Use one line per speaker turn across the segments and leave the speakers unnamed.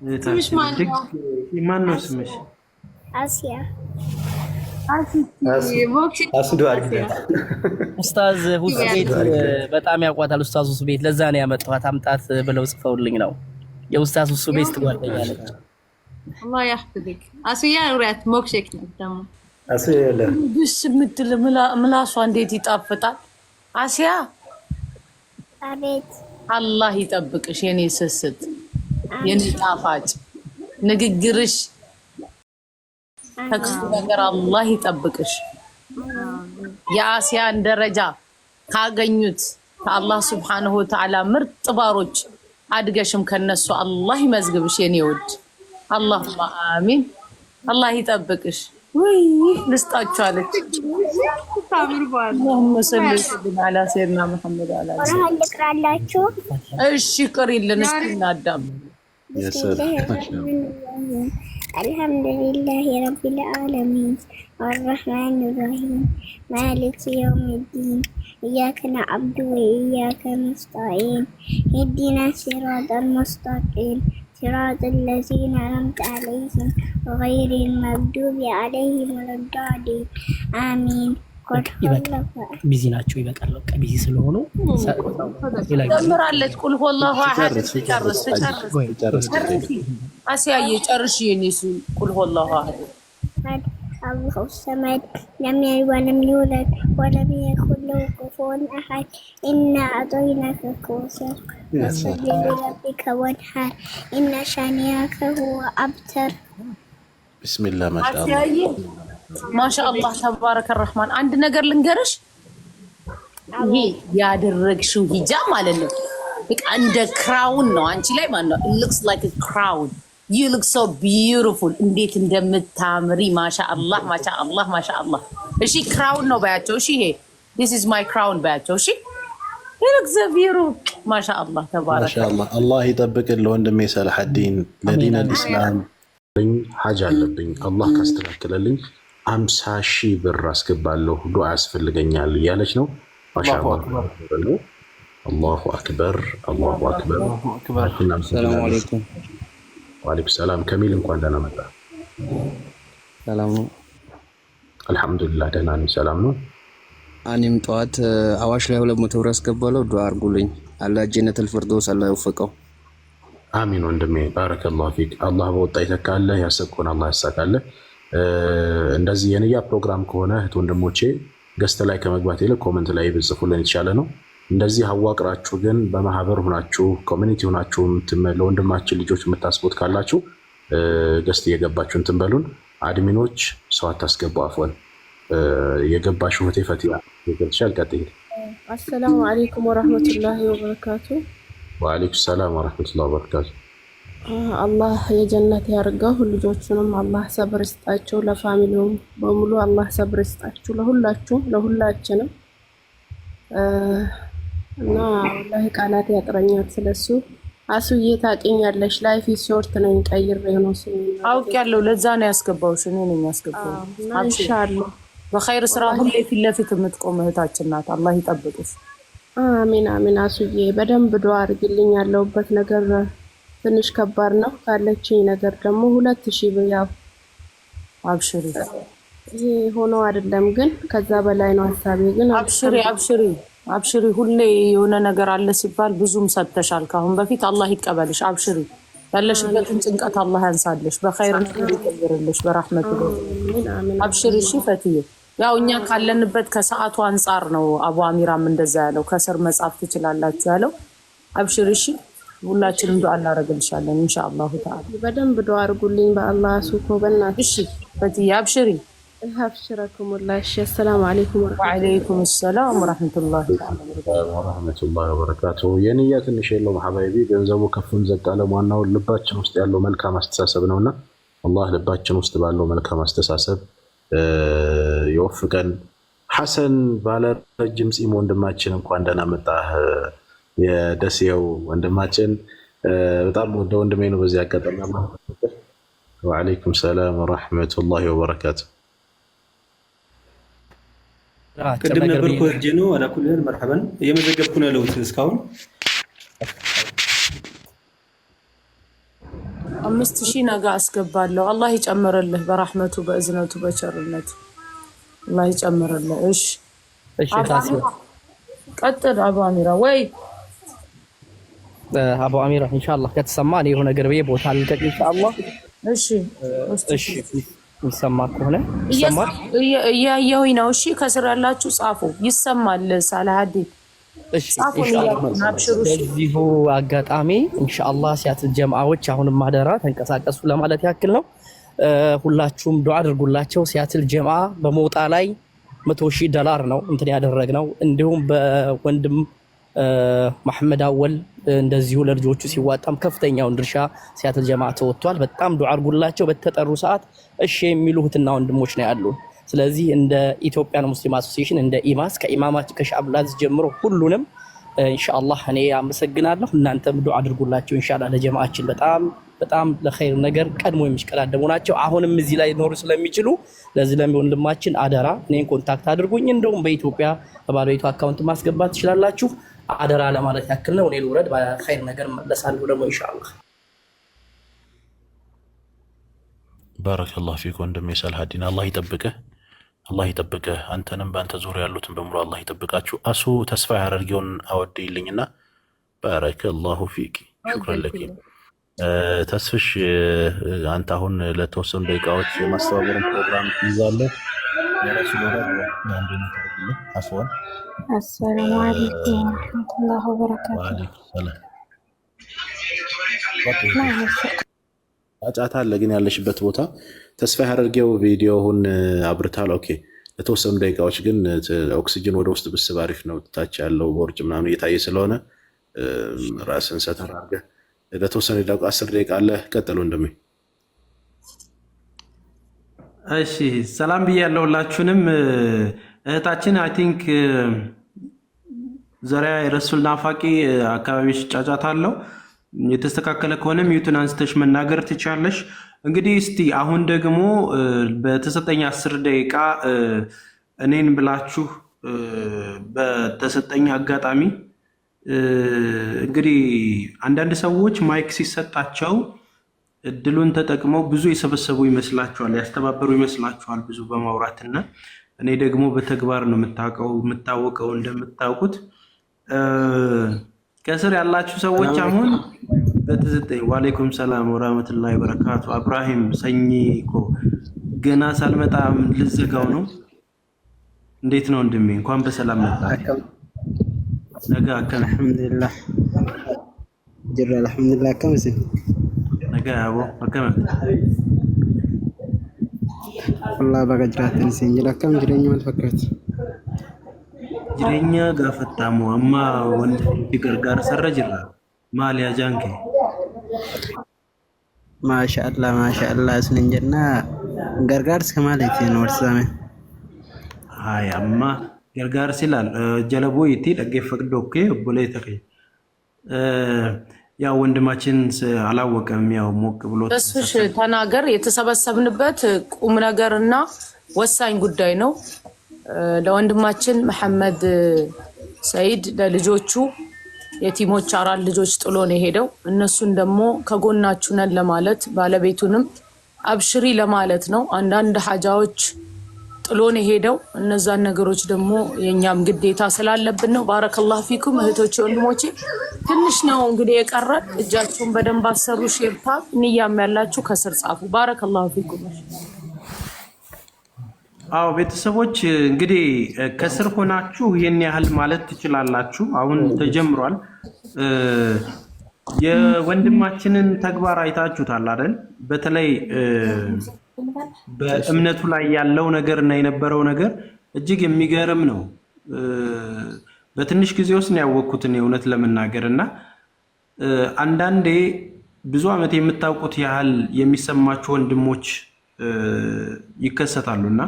ስምሽ ማን ነው?
ማን ነው ስምሽ?
አሲያ
አስዱ አርግዳ
ኡስታዝ ሁሱ ቤት በጣም ያቋታል። ኡስታዝ ሁሱ ቤት ለዛ ነው ያመጣኋት። አምጣት ብለው ጽፈውልኝ ነው። የኡስታዝ ሁሱ ቤት ጓደኛ ነች።
አላህ ያህፍዝክ። አሲያ ኑሪያት ሞክሼክ ነው ደግሞ
አሲያ ያለ
ብስ ምትል ምላሷ እንዴት ይጣፍጣል። አሲያ
አቤት።
አላህ ይጠብቅሽ የኔ ስስት የኔ ጣፋጭ ንግግርሽ ተክሱ ነገር አላህ ይጠብቅሽ። የአሲያን ደረጃ ካገኙት ከአላህ Subhanahu Wa Ta'ala ምርጥ ባሮች አድገሽም ከነሱ አላህ ይመዝግብሽ የኔ ውድ። አላሁማ አሚን። አላህ ይጠብቅሽ። ወይ ልስጣችሁ አለች። اللهم صل وسلم على سيدنا محمد وعلى اله
ቁርአን ልቅራላችሁ።
እሺ ቅሪልን እስቲ እናዳም።
الحمد لله رب العالمين الرحمن الرحيم مالك يوم الدين إياك نعبد وإياك نستعين اهدنا الصراط المستقيم صراط الذين أنعمت عليهم غير المغضوب عليهم ولا الضالين آمين.
ቢዚ ናቸው ይበቃል። በቃ ቢዚ ስለሆኑ
ተምራለች። ቁል ሁወላሁ አሐድ ጨርስ አሲያዬ ጨርሽ የኔሱ ቁል ሁወላሁ አሐድ
الله الصمد لم يلد ولم يولد ولم يكن له كفوا أحد إنا أعطيناك الكوثر فصل لربك وانحر إن شانئك هو أبتر.
بسم الله ما شاء الله
ما شاء الله تبارك الرحمن. عند ነገር ልንገርሽ ይሄ ያደረግሽው ሂጃብ ማለት ነው በቃ እንደ ክራውን ነው አንቺ ላይ ማለት ነው። it looks like a crown. you look so beautiful. እንዴት እንደምታምሪ ማሻአላህ ማሻአላህ ማሻአላህ። እሺ ክራውን ነው ባያቸው። እሺ ይሄ this is my crown ባያቸው። እሺ you look so beautiful ማሻአላህ ተባረከ
ማሻአላህ። አላህ ይጠብቅልህ ወንድሜ ሰላሐዲን ለዲን አልኢስላም ሐጅ አለብኝ አላህ ካስተካከለልኝ 50,000 ብር አስገባለሁ ዱዓ ያስፈልገኛል እያለች ነው። ማሻአላህ አላሁ አክበር አላሁ አክበር።
ሰላም አለይኩም።
ወአለይኩም ሰላም። ከሚል እንኳን ደህና መጣ።
ሰላም ነው
አልሐምዱሊላህ ደህና ነኝ። ሰላም ነው።
እኔም ጠዋት አዋሽ ላይ 200 ብር አስገባለሁ ዱዓ አድርጉልኝ። አላህ ጀነቱል ፊርደውስ አላህ ይወፍቀው።
አሚን ወንድሜ ባረከላሁ ፊክ። አላህ በወጣ ይተካለህ፣ ያሰብከውን አላህ ያሳካለህ። እንደዚህ የንያ ፕሮግራም ከሆነ እህት ወንድሞቼ ገስት ላይ ከመግባት ይልቅ ኮሜንት ላይ ብጽፉልን የተሻለ ነው። እንደዚህ አዋቅራችሁ ግን በማህበር ሆናችሁ ኮሚኒቲ ሆናችሁ ለወንድማችን ልጆች የምታስቡት ካላችሁ ገስት እየገባችሁ እንትን በሉን። አድሚኖች ሰው አታስገቡ። አፍወን የገባችሁ እህቴ ፈቲያ ይገልሻል። ቀጥይ።
አሰላሙ አለይኩም ወራህመቱላሂ ወበረካቱ።
ወአለይኩም ሰላም ወራህመቱላሂ ወበረካቱ።
አላህ የጀነት ያርገው። ልጆቹንም አላህ ሰብር ይስጣቸው። ለፋሚሊውም በሙሉ አላህ ሰብር ይስጣችሁ። ለሁላችንም እና ወላሂ ቃላት ያጥረኛል ስለሱ። አሱዬ ታውቂኛለሽ፣ ላይፍ ኢዝ ሾርት ነኝ ቀይሬ ነው ስሜ
አውቄያለሁ። ለዛ ነው ያስገባውሽ። እኔ ነኝ ያስገባው።
ኢንሻአላህ
በኸይር ስራ ሁሌ ፊት ለፊት የምትቆም እህታችን ናት። አላህ ይጠብቅሽ።
አሚን አሚን። አሱዬ በደንብ ዱዓ አድርግልኝ። ያለሁበት ነገር ትንሽ ከባድ ነው። ካለችኝ ነገር ደግሞ 2000 ብር ያው
አብሽሪ።
ይሄ ሆኖ አይደለም ግን ከዛ በላይ ነው ሐሳቤ። ግን
አብሽሪ ሁሌ የሆነ ነገር አለ ሲባል ብዙም ሰጥተሻል ካሁን በፊት። አላህ ይቀበልሽ። አብሽሪ። ያለሽበትን ጭንቀት አላህ ያንሳልሽ፣ በኸይር ነገር ይቀይርልሽ በረህመቱ። አብሽሪ። እሺ ፈትዬ፣ ያው እኛ ካለንበት ከሰዓቱ አንፃር ነው አቡ አሚራም እንደዛ ያለው። ከስር መጻፍ ትችላላችሁ ያለው። አብሽሪ። እሺ ሁላችንም ዱዓ እናደርግልሻለን ኢንሻአላህ ተዓላ።
በደንብ ዱዓ አድርጉልኝ በአላህ ሱኮ በእናትሽ።
እሺ ፈትዬ አብሽሪ።
አብሽራኩሙላህ። ሰላም አለይኩም
ወአለይኩም ሰላም ወራህመቱላሂ
ወበረካቱ። የንያ ትንሽ የለውም ሐባይቢ። ገንዘቡ ከፍም ዘቅ አለ። ዋናው ልባችን ውስጥ ያለው መልካም አስተሳሰብ ነውና አላህ ልባችን ውስጥ ባለው መልካም አስተሳሰብ ይወፍቀን። ሐሰን ባለ ረጅም ጺም ወንድማችን እንኳን ደህና መጣህ። የደሴው ወንድማችን በጣም ወደ ወንድሜ ነው። በዚህ አጋጣሚ አላህ ወአለይኩም ሰላም ወራህመቱላሂ ወበረካቱ።
ቅድም ነበርኩ ወርጄ ነው አላኩልህ መርሐበን እየመዘገብኩ ነው ያለሁት እስካሁን
5000 ነገ አስገባለሁ። አላህ ይጨምርልህ በረህመቱ በእዝነቱ በቸርነቱ አላህ ይጨምርልህ። እሺ
እሺ ታስብ
ቀጥል አቡ አሚራ ወይ
አቡ አሚራ ኢንሻአላህ ከተሰማ እኔ የሆነ ነገር በየ ቦታ ልልቀቅ ኢንሻአላህ።
እሺ
እሺ ይሰማ ከሆነ ይሰማል
እያየሁኝ ነው። እሺ ከስር ያላችሁ ጻፉ። ይሰማል ሳላሀዲን
እሺ በዚሁ አጋጣሚ ኢንሻአላህ ሲያትል ጀማዓዎች አሁንም ማደራ ተንቀሳቀሱ ለማለት ያክል ነው። ሁላችሁም ዱዓ አድርጉላቸው። ሲያትል ጀማዓ በሞጣ ላይ $100,000 ነው እንትን ያደረግነው። እንዲሁም በወንድም መሐመድ አወል እንደዚሁ ለልጆቹ ሲዋጣም ከፍተኛውን ድርሻ ሲያትል ጀማዓ ተወጥቷል። በጣም ዱዓ አድርጉላቸው። በተጠሩ ሰዓት እሺ የሚሉትና ወንድሞች ነው ያሉ። ስለዚህ እንደ ኢትዮጵያን ሙስሊም አሶሲዬሽን እንደ ኢማስ ከኢማማችን ከሻብላዝ ጀምሮ ሁሉንም ኢንሻአላህ እኔ አመሰግናለሁ። እናንተም ዱዓ አድርጉላቸው ኢንሻአላህ ለጀማዓችን በጣም ለኸይር ነገር ቀድሞ የሚሽቀዳደሙ ናቸው። አሁንም እዚህ ላይ ኖሩ ስለሚችሉ ለዚህ ለወንድማችን አደራ እኔን ኮንታክት አድርጉኝ። እንደውም በኢትዮጵያ በባለቤቱ አካውንት ማስገባት ትችላላችሁ። አደራ ለማለት ያክል ነው። እኔ ልውረድ በኸይር ነገር መለሳለሁ ደግሞ ኢንሻአላህ።
ባረከላሁ ፊክ ወንድሜ ሰላሀዲን አላህ ይጠብቅህ። አላህ ይጠብቅህ። አንተንም በአንተ ዙሪያ ያሉትን በሙሉ አላህ ይጠብቃችሁ። አሱ ተስፋ ያደርገውን አወድይልኝና ባረከላሁ ፊክ ሹክራን ለኪ ተስፍሽ አንተ አሁን ለተወሰኑ ደቂቃዎች የማስተባበርን ፕሮግራም ይዛለህ። አፍዋን
አሰላሙ አለይኩም ወራህመቱላሂ ወበረካቱ።
ወአለይኩም ሰላም። ጫጫታ አለ ግን ያለሽበት ቦታ ተስፋ ያደርገው ቪዲዮውን አብርታል። ኦኬ ለተወሰኑ ደቂቃዎች ግን ኦክሲጅን ወደ ውስጥ ብስብ አሪፍ ነው። ታች ያለው ቦርጭ ምናምን እየታየ ስለሆነ ራስን ሰተር አድርገህ ለተወሰነ ደቂቃ 10 ደቂቃ አለ። ቀጥሉ እንደሚ
እሺ ሰላም ብያለሁ ሁላችሁንም። እህታችን አይ ቲንክ ዘሪያ የረሱል ናፋቂ አካባቢሽ ጫጫታ አለው። የተስተካከለ ከሆነ ሚዩትን አንስተሽ መናገር ትችላለሽ። እንግዲህ እስቲ አሁን ደግሞ በተሰጠኝ 10 ደቂቃ እኔን ብላችሁ በተሰጠኝ አጋጣሚ እንግዲህ አንዳንድ ሰዎች ማይክ ሲሰጣቸው እድሉን ተጠቅመው ብዙ የሰበሰቡ ይመስላቸዋል፣ ያስተባበሩ ይመስላቸዋል ብዙ በማውራትና እኔ ደግሞ በተግባር ነው የምታወቀው። እንደምታውቁት ከስር ያላችሁ ሰዎች አሁን በተሰጠኝ ወአለይኩም ሰላም ወራህመቱላሂ ወበረካቱ። አብራሂም ሰኝኮ ገና ሳልመጣ ልዘጋው ነው። እንዴት ነው እንደሚ እንኳን በሰላም መጣ። ነገ አከም
አልሐምዱሊላህ ጅራ አልሐምዱሊላህ ከመስ
ነገ አቦ አከም
والله بقى جراتن سنجل كم جريني ما تفكرت
جريني غافتامو اما وند غرغار سرجرا ماليا جانكي
ما شاء الله سنجنا غرغار سكمالتي نور سامي
هاي اما غرغار سيلال جلبو يتي دغ فقدوكي بولي تكي ያው ወንድማችን አላወቀም። ያው ሞቅ ብሎ
ተስፍሽ ተናገር። የተሰበሰብንበት ቁም ነገርና ወሳኝ ጉዳይ ነው። ለወንድማችን መሐመድ ሰይድ ለልጆቹ የቲሞች 4 ልጆች ጥሎ ነው ሄደው። እነሱን ደግሞ ከጎናችሁ ነን ለማለት ባለቤቱንም አብሽሪ ለማለት ነው። አንዳንድ ሐጃዎች ጥሎ ነው ሄደው። እነዛን ነገሮች ደግሞ የኛም ግዴታ ስላለብን ነው። ባረከላሁ ፊኩም እህቶቼ ወንድሞቼ። ትንሽ ነው እንግዲህ የቀረን። እጃችሁን በደንብ አሰሩ። ሼርታ ንያም ያላችሁ ከስር ጻፉ። ባረከላሁ ፊኩም።
አዎ ቤተሰቦች እንግዲህ ከስር ሆናችሁ ይሄን ያህል ማለት ትችላላችሁ። አሁን ተጀምሯል። የወንድማችንን ተግባር አይታችሁታል አይደል? በተለይ በእምነቱ ላይ ያለው ነገር እና የነበረው ነገር እጅግ የሚገርም ነው። በትንሽ ጊዜ ውስጥ ነው ያወቅኩትን እውነት ለመናገር እና አንዳንዴ ብዙ ዓመት የምታውቁት ያህል የሚሰማችሁ ወንድሞች ይከሰታሉና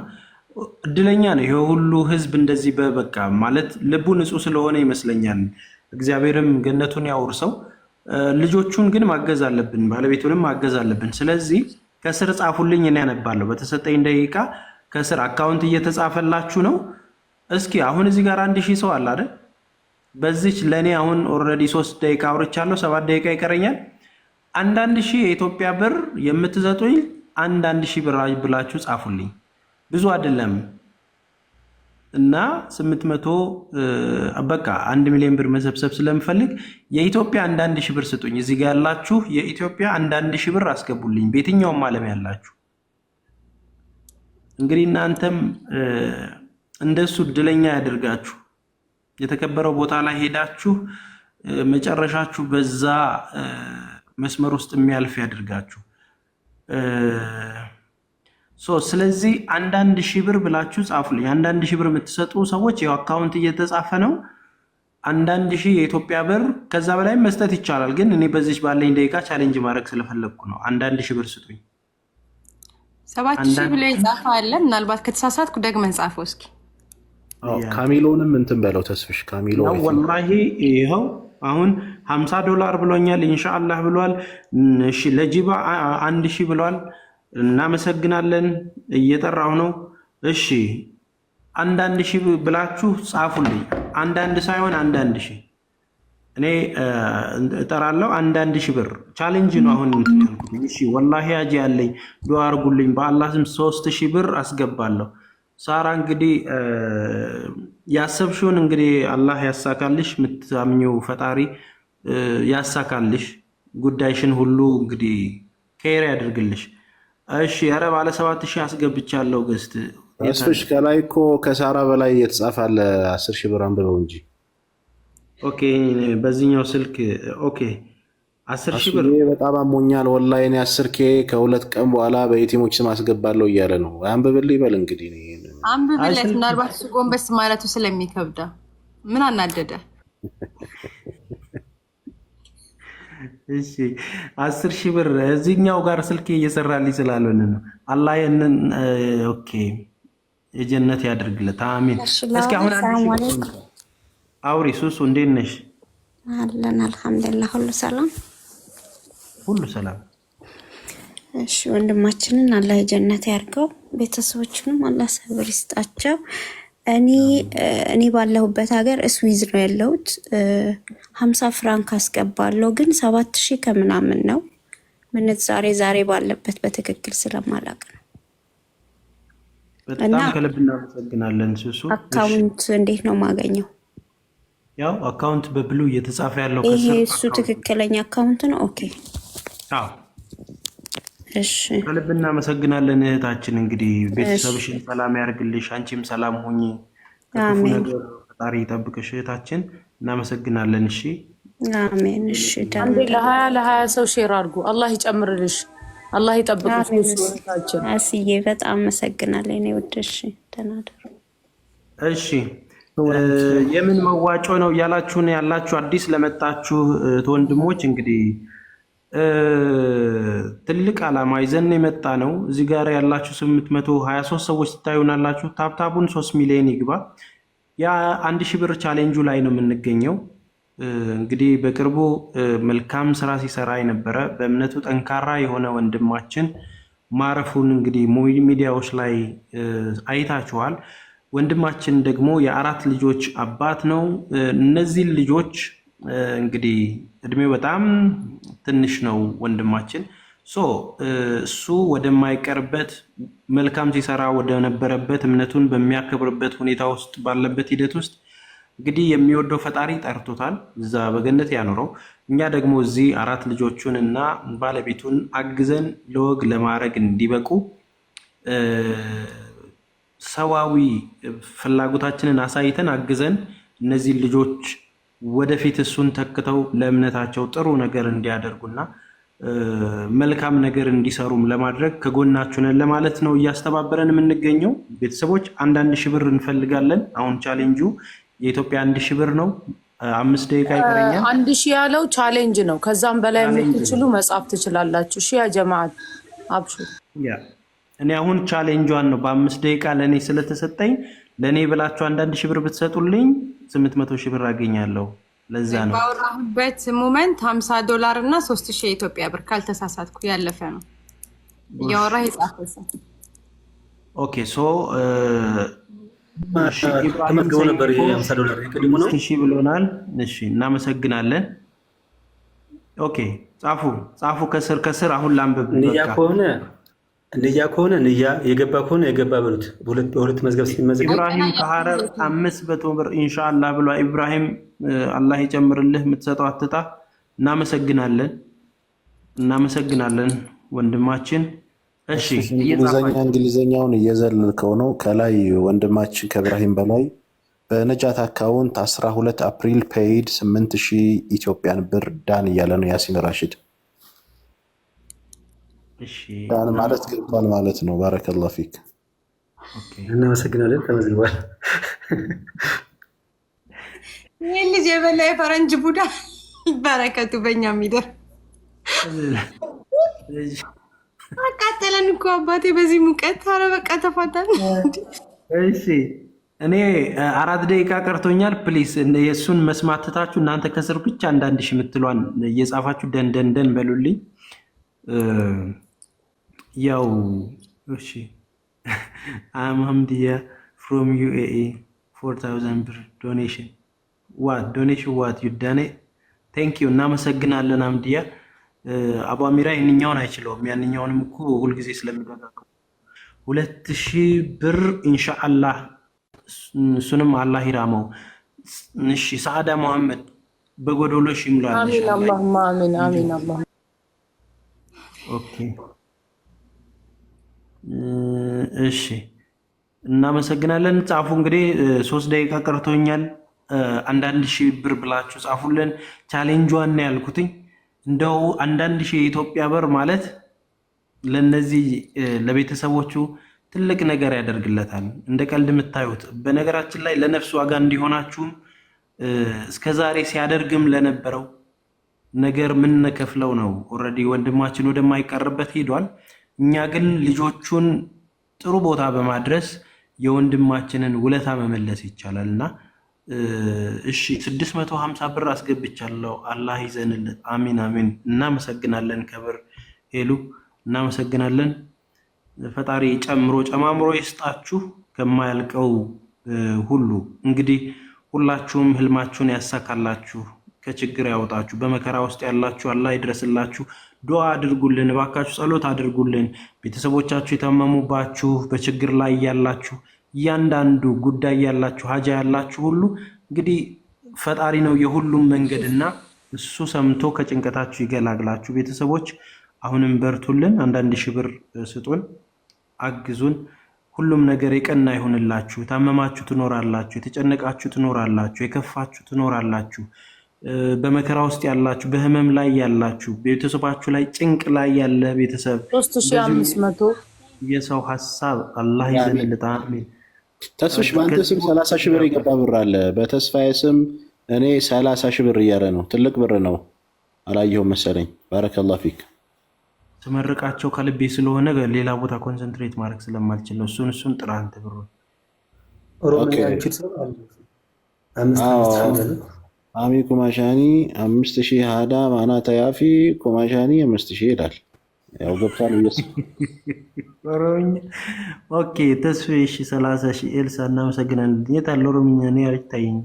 እድለኛ ነው ይሄ ሁሉ ህዝብ እንደዚህ በበቃ ማለት ልቡ ንጹህ ስለሆነ ይመስለኛል። እግዚአብሔርም ገነቱን ያውርሰው። ልጆቹን ግን ማገዝ አለብን፣ ባለቤቱንም ማገዝ አለብን። ስለዚህ ከስር ጻፉልኝ እኔ ያነባለሁ። በተሰጠኝ ደቂቃ ከስር አካውንት እየተጻፈላችሁ ነው። እስኪ አሁን እዚህ ጋር 1000 ሰው አለ አይደል? በዚች ለኔ አሁን ኦልሬዲ 3 ደቂቃ አውርቻለሁ። 7 ደቂቃ ይቀረኛል። አንዳንድ ሺህ የኢትዮጵያ ብር የምትሰጡኝ አንዳንድ ሺህ ብር ብላችሁ ጻፉልኝ። ብዙ አይደለም እና 800 በቃ 1 ሚሊዮን ብር መሰብሰብ ስለምፈልግ የኢትዮጵያ አንዳንድ ሺህ ብር ስጡኝ። እዚህ ጋር ያላችሁ የኢትዮጵያ አንዳንድ ሺህ ብር አስገቡልኝ፣ በየትኛውም ዓለም ያላችሁ። እንግዲህ እናንተም እንደሱ እድለኛ ያደርጋችሁ፣ የተከበረው ቦታ ላይ ሄዳችሁ መጨረሻችሁ በዛ መስመር ውስጥ የሚያልፍ ያደርጋችሁ። ስለዚህ አንዳንድ ሺህ ብር ብላችሁ ጻፉልኝ። አንዳንድ ሺህ ብር የምትሰጡ ሰዎች ያው አካውንት እየተጻፈ ነው። አንዳንድ ሺህ የኢትዮጵያ ብር ከዛ በላይ መስጠት ይቻላል፣ ግን እኔ በዚህ ባለኝ ደቂቃ ቻሌንጅ ማድረግ ስለፈለግኩ ነው። አንዳንድ ሺህ ብር ስጡኝ።
7000 ብሎ ይጻፋ አለ። ምናልባት ከተሳሳትኩ ደግመህ ጻፈው እስኪ።
ካሚሎንም እንትን በለው ተስፍሽ ካሚሎ
ወላሂ ይኸው አሁን $50 ብሎኛል። ኢንሻአላህ ብሏል። እሺ ለጂባ 1000 ብሏል። እናመሰግናለን። እየጠራው ነው። እሺ አንዳንድ ሺህ ብላችሁ ጻፉልኝ። አንዳንድ ሳይሆን አንዳንድ ሺህ እኔ እጠራለሁ። አንዳንድ ሺህ ብር ቻሌንጅ ነው አሁን እንትልኩኝ። እሺ ወላሂ አጂ ያለኝ ዱአ አርጉልኝ። በአላህ ስም 3000 ብር አስገባለሁ። ሳራ እንግዲህ ያሰብሽውን እንግዲህ አላህ ያሳካልሽ። የምታምኚው ፈጣሪ ያሳካልሽ። ጉዳይሽን ሁሉ እንግዲህ ኸይር ያድርግልሽ። እሺ ኧረ ባለ 7000 አስገብቻለሁ። ገስት
ተስፍሽ ከላይ እኮ ከሳራ በላይ የተጻፈ አለ። 10000 ብር አንብበው እንጂ።
ኦኬ በዚህኛው ስልክ ኦኬ 10000 ብር
በጣም አሞኛል ወላሂ። እኔ 10K ከሁለት ቀን በኋላ በየቲሞች ስም አስገባለሁ እያለ ነው። አንብብልኝ ይበል እንግዲህ።
አንብብለት። ምናልባት እሱ ጎንበስ ማለቱ ስለሚከብዳ ምን አናደደ?
እሺ 10000 ብር እዚህኛው ጋር ስልክ እየሰራልኝ ስላልሆነ ነው። አላህ ያንን ኦኬ የጀነት ያድርግለት። አሚን። እስኪ አሁን አውሪ ሱሱ እንዴት ነሽ?
አለን አልሐምዱሊላህ፣ ሁሉ ሰላም፣
ሁሉ ሰላም።
እሺ ወንድማችንን አላህ የጀነት ያርገው፣ ቤተሰቦቹንም አላህ ሰብር ይስጣቸው። እኔ ባለሁበት ሀገር ስዊዝ ነው ያለሁት። 50 ፍራንክ አስገባለሁ፣ ግን 7000 ከምናምን ነው ምንዛሬ ዛሬ ባለበት በትክክል ስለማላቅ ነው።
በጣም ከልብ እናመሰግናለን ሱሱ።
አካውንት እንዴት ነው ማገኘው?
ያው አካውንት በብሉ እየተጻፈ ያለው
ይሄ እሱ ትክክለኛ አካውንት ነው። ኦኬ
አዎ
እሺ
ከልብ እናመሰግናለን እህታችን። እንግዲህ ቤተሰብሽን ሰላም ያርግልሽ፣ አንቺም ሰላም ሁኚ፣ ከክፉ ነገር ፈጣሪ ይጠብቅሽ እህታችን። እናመሰግናለን። እሺ
አሜን። እሺ
አንዴ ለ20 ሰው ሼር አድርጉ። አላህ ይጨምርልሽ፣ አላህ ይጠብቅሽ እህታችን።
አስዬ በጣም አመሰግናለሁ። እኔ ወደሽ ተናደሩ።
እሺ የምን መዋጮ ነው እያላችሁ ነው ያላችሁ አዲስ ለመጣችሁ ወንድሞች እንግዲህ ትልቅ ዓላማ ይዘን የመጣ ነው። እዚህ ጋር ያላችሁ 823 ሰዎች ትታዩናላችሁ። ታብታቡን 3 ሚሊዮን ይግባ። ያ 1000 ብር ቻሌንጁ ላይ ነው የምንገኘው። እንግዲህ በቅርቡ መልካም ስራ ሲሰራ የነበረ በእምነቱ ጠንካራ የሆነ ወንድማችን ማረፉን እንግዲህ ሚዲያዎች ላይ አይታችኋል። ወንድማችን ደግሞ የ4 ልጆች አባት ነው። እነዚህ ልጆች እንግዲህ እድሜው በጣም ትንሽ ነው ወንድማችን። እሱ ወደማይቀርበት መልካም ሲሰራ ወደ ነበረበት እምነቱን በሚያከብርበት ሁኔታ ውስጥ ባለበት ሂደት ውስጥ እንግዲህ የሚወደው ፈጣሪ ጠርቶታል፣ እዛ በገነት ያኖረው። እኛ ደግሞ እዚህ 4 ልጆቹን እና ባለቤቱን አግዘን ለወግ ለማድረግ እንዲበቁ ሰዋዊ ፍላጎታችንን አሳይተን አግዘን እነዚህ ልጆች ወደፊት እሱን ተክተው ለእምነታቸው ጥሩ ነገር እንዲያደርጉና መልካም ነገር እንዲሰሩም ለማድረግ ከጎናችሁ ነን ለማለት ነው እያስተባበረን የምንገኘው። ቤተሰቦች 1000 ብር እንፈልጋለን። አሁን ቻሌንጁ የኢትዮጵያ 1000 ብር ነው። 5 ደቂቃ ይቀረኛል።
1000 ያለው ቻሌንጅ ነው። ከዛም በላይ የምትችሉ መጻፍ ትችላላችሁ። እሺ ያ ጀማዓት አብሽሩ።
እኔ አሁን ቻሌንጇን ነው በ5 ደቂቃ ለእኔ ስለተሰጠኝ ለእኔ ብላችሁ 1000 ብር ብትሰጡልኝ 800,000 ብር አገኛለሁ። ለዛ ነው
ባወራሁበት ሞመንት $50 እና 3000 የኢትዮጵያ ብር ካልተሳሳትኩ ያለፈ ነው እያወራ የጻፈው።
ኦኬ ተመዝግቦ ነበር $50 የቀድሞ ነው። እሺ ብሎናል። እሺ እናመሰግናለን። ኦኬ ጻፉ ከስር አሁን ላንብብ።
ንያ ከሆነ ንያ የገባ ከሆነ የገባ በሉት። በሁለት መዝገብ ሲመዘገብ
ኢብራሂም ከሐረር 500 ብር ኢንሻአላህ ብሏል። ኢብራሂም አላህ ይጨምርልህ፣ የምትሰጠው አትጣ። እናመሰግናለን ወንድማችን። እሺ
እንግሊዘኛውን እየዘለልከው ነው። ከላይ ወንድማችን ከኢብራሂም በላይ በነጃት አካውንት 12 አፕሪል ፔይድ 8000 ኢትዮጵያን ብር ዳን እያለ ነው ያሲን ራሽድ። ዳን ማለት ገብቷል ማለት ነው። ባረከላሁ ፊክ።
እናመሰግናለን። ተመዝግቧል።
ይህ ልጅ የበላይ ፈረንጅ ቡዳ በረከቱ በእኛ የሚደር አቃጠለን እኮ አባቴ በዚህ ሙቀት። ኧረ በቃ ተፋታን።
እሺ እኔ 4 ደቂቃ ቀርቶኛል። ፕሊስ የእሱን መስማት ትታችሁ እናንተ ከስር ብቻ አንዳንድ ሺህ የምትሏን እየጻፋችሁ ደንደንደን በሉልኝ። ያው እሺ አምሐምዲያ ፍሮም ዩኤኢ 4000 ብር ዶኔሽን ዋት ዩዳኔ ቴንክ ዩ። እናመሰግናለን አምዲያ። አቡ አሚራ ይህንኛውን አይችለውም፣ ያንኛውንም እኮ ሁልጊዜ ስለሚደጋገሙ 2000 ብር ኢንሻአላህ፣ እሱንም አላህ ይራመው። እሺ ሰዓዳ መሐመድ በጎዶሎሽ ይምላል።
አሚን አላሁማ አሚን አሚን አላህ።
ኦኬ እሺ እናመሰግናለን። ጻፉ እንግዲህ 3 ደቂቃ ቀርቶኛል። አንዳንድ ሺህ ብር ብላችሁ ጻፉልን። ቻሌንጇን ያልኩትኝ እንደው አንዳንድ ሺህ የኢትዮጵያ ብር ማለት ለነዚህ ለቤተሰቦቹ ትልቅ ነገር ያደርግለታል። እንደ ቀልድ የምታዩት በነገራችን ላይ ለነፍስ ዋጋ እንዲሆናችሁ እስከዛሬ ሲያደርግም ለነበረው ነገር ምን ከፍለው ነው። ኦልሬዲ ወንድማችን ወደማይቀርበት ሄዷል። እኛ ግን ልጆቹን ጥሩ ቦታ በማድረስ የወንድማችንን ውለታ መመለስ ይቻላልና እሺ 650 ብር አስገብቻለሁ። አላህ ይዘንልን። አሚን አሚን። እናመሰግናለን። ከብር ሄሉ እናመሰግናለን። ፈጣሪ ጨማምሮ ይስጣችሁ ከማያልቀው ሁሉ። እንግዲህ ሁላችሁም ህልማችሁን ያሳካላችሁ፣ ከችግር ያወጣችሁ። በመከራ ውስጥ ያላችሁ አላህ ይድረስላችሁ። ዱዓ አድርጉልን እባካችሁ፣ ጸሎት አድርጉልን። ቤተሰቦቻችሁ የታመሙባችሁ፣ በችግር ላይ ያላችሁ፣ እያንዳንዱ ጉዳይ ያላችሁ፣ ሀጃ ያላችሁ ሁሉ እንግዲህ ፈጣሪ ነው የሁሉም መንገድና እሱ ሰምቶ ከጭንቀታችሁ ይገላግላችሁ። ቤተሰቦች አሁንም በርቱልን። አንዳንድ ሺህ ብር ስጡን፣ አግዙን። ሁሉም ነገር የቀና ይሁንላችሁ። የታመማችሁ ትኖራላችሁ፣ የተጨነቃችሁ ትኖራላችሁ፣ የከፋችሁ ትኖራላችሁ። በመከራ ውስጥ ያላችሁ፣ በህመም ላይ ያላችሁ፣ ቤተሰባችሁ ላይ ጭንቅ ላይ ያለ ቤተሰብ
3500
የሰው ሐሳብ አላህ ይዘንልታ። አሜን።
ተስፍሽ በአንተ ስም 30 ሺህ ብር የገባ ብር አለ። በተስፋዬ ስም እኔ 30 ሺህ ብር እያለ ነው። ትልቅ ብር ነው። አላየሁም መሰለኝ። ባረከላሁ ፊክ።
ተመርቃቸው ከልቤ ስለሆነ ሌላ ቦታ ኮንሰንትሬት ማድረግ ስለማልችል ነው። እሱን ጥራ አንተ ብሩ
አሚ ኩማሻኒ 5000 ሃዳ ማና ተያፊ ኩማሻኒ 5000 ይላል። ያው ገብቷል ብዬ
ኦኬ ተስፋዬ 30 ሺህ ኤልሳ እናመሰግናለን። የት አለ ኦሮምኛ ነው ያልታየኝ።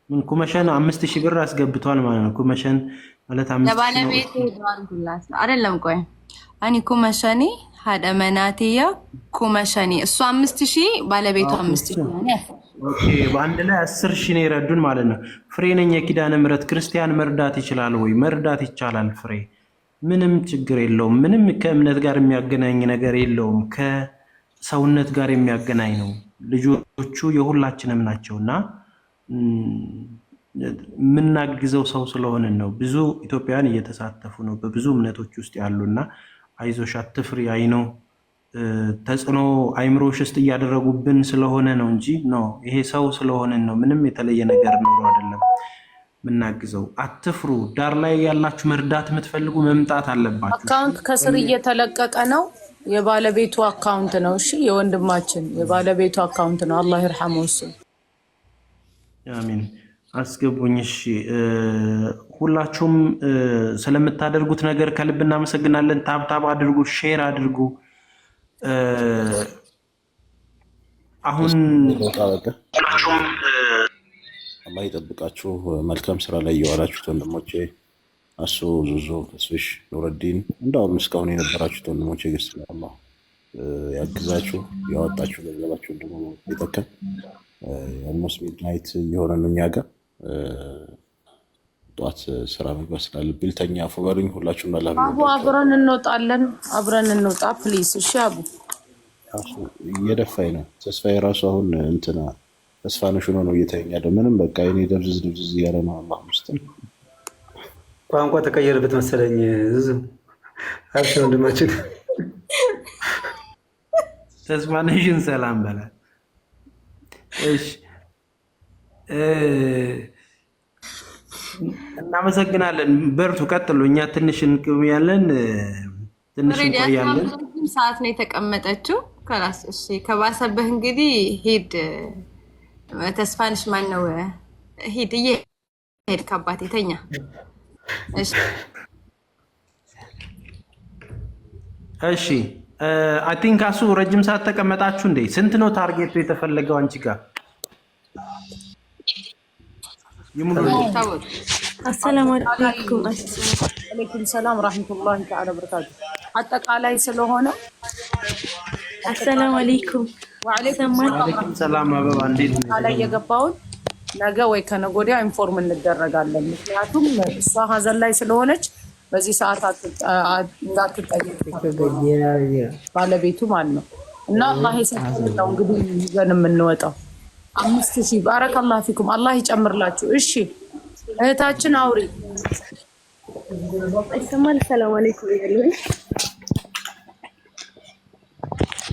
ምን ኩማሻን 5000 ብር አስገብቷል ማለት ነው። ኩማሻን ማለት 5000
ለባለቤቱ ዱአንኩላት አይደለም። ቆይ አኒ ኩማሻኒ ሃዳ መናቲያ ኩማሻኒ እሱ 5000 ባለቤቱ 5000 ነው።
ኦኬ በአንድ ላይ 10 ሺህ ነው የረዱን ማለት ነው። ፍሬ ነኝ የኪዳነ ምሕረት ክርስቲያን መርዳት ይችላል ወይ? መርዳት ይቻላል። ፍሬ ምንም ችግር የለውም። ምንም ከእምነት ጋር የሚያገናኝ ነገር የለውም። ከሰውነት ጋር የሚያገናኝ ነው። ልጆቹ የሁላችንም ናቸውና የምናግዘው ሰው ስለሆንን ነው። ብዙ ኢትዮጵያውያን እየተሳተፉ ነው በብዙ እምነቶች ውስጥ ያሉና አይዞሽ አትፍሪ አይነው ተጽዕኖ አይምሮሽ ውስጥ እያደረጉብን ስለሆነ ነው እንጂ ነው ይሄ ሰው ስለሆነን ነው። ምንም የተለየ ነገር ነው አይደለም ምናግዘው። አትፍሩ። ዳር ላይ ያላችሁ መርዳት የምትፈልጉ መምጣት አለባችሁ።
አካውንት ከስር እየተለቀቀ ነው። የባለቤቱ አካውንት ነው። እሺ የወንድማችን የባለቤቱ አካውንት ነው። አላህ ይርሐመው እሱ።
አሚን። አስገቡኝ። እሺ ሁላችሁም ስለምታደርጉት ነገር ከልብ እናመሰግናለን። ታብታብ አድርጉ፣ ሼር አድርጉ። አሁን
አላህ ይጠብቃችሁ። መልካም ስራ ላይ እየዋላችሁት ወንድሞቼ አሱ ዙዙ ተስፍሽ ኑረዲን እንደውም እስካሁን የነበራችሁ ወንድሞቼ ግስ አላህ ያግዛችሁ ያወጣችሁ ገንዘባችሁ ደግሞ ይተካል። ኦልሞስት ሚድናይት የሆነ ነው እኛ ጋር ጧት ስራ መግባት ስላለብኝ ልተኛ አፉ በሉኝ ሁላችሁም አላህ
አቡ አብረን እንወጣለን አብረን እንውጣ ፕሊዝ እሺ አቡ
እየደፋኝ ነው ተስፋዬ ራሱ አሁን እንትና ተስፋ ነሽ ሆኖ ነው እየተኛ አይደል ምንም በቃ እኔ ደብዝዝ እያለ ነው አላህ ሙስተን
ቋንቋ ተቀየረበት መሰለኝ ዝም አብሽ ወንድማችን
ተስፋ ነሽን ሰላም በላ እሺ እናመሰግናለን በርቱ ቀጥሉ እኛ ትንሽ እንቆያለን ትንሽ እንቆያለን
ሰዓት ነው የተቀመጠችው ከላስ እሺ ከባሰበህ እንግዲህ ሄድ ተስፋንሽ ማን ነው ሄድ ሄድ ከአባቴ ተኛ እሺ
እሺ አይ ቲንክ አሱ ረጅም ሰዓት ተቀመጣችሁ እንዴ ስንት ነው ታርጌቱ የተፈለገው አንቺ ጋር
አሰላሙ አለይኩም
ወአለይኩም ሰላም ወራህመቱላሂ ተዓላ ወበረካቱ አጠቃላይ ስለሆነ
አሰላሙ አለይኩም
ወአለይኩም ሰላም አበባ እንዴት ነው
አላ የገባውን ነገ ወይ ከነገ ወዲያ ኢንፎርም እንደረጋለን ምክንያቱም እሷ ሀዘን ላይ ስለሆነች በዚህ ሰዓት እንዳትጠይቅ ባለቤቱ ማን ነው እና አላህ ይሰጥልን ነው እንግዲህ ይዘን የምንወጣው 5000 ባረከላሁ ፊኩም አላህ ይጨምርላችሁ እሺ እህታችን አውሪ
አይሰማል ሰላም አለይኩም ይልኝ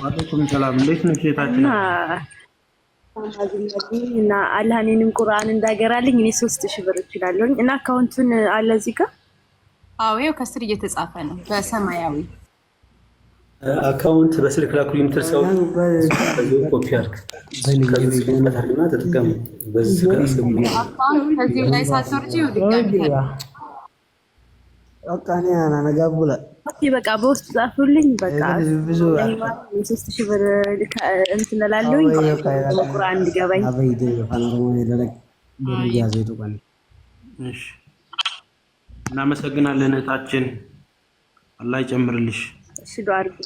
ወአለይኩም ሰላም እንዴት ነሽ እህታችን
እና አላህ እኔንም ቁርአን እንዳገራልኝ እኔ 3000 ብር እችላለሁ እና አካውንቱን አለ እዚህ ጋር
አዎ ይኸው ከስር እየተጻፈ ነው በሰማያዊ
አካውንት በስልክ ላኩልኝ የምትርሰው ኮፒ አድርግ ከዚህና ተጠቀም በዚህ ጋር
አካውንት ከዚህ ላይ ሳትወርጂ ድጋሚ
ወጣኔ አና ነጋቡላ
በቃ በውስጥ ጻፉልኝ በቃ 3000 ብር እንትን እላለሁኝ ቁርአን እንዲገባኝ
አበይደ ፈንደሞ ይደረግ ያዘይቱ ቀን
እሺ እናመሰግናለን እህታችን አላህ ይጨምርልሽ
እሺ ዱአ አድርጉ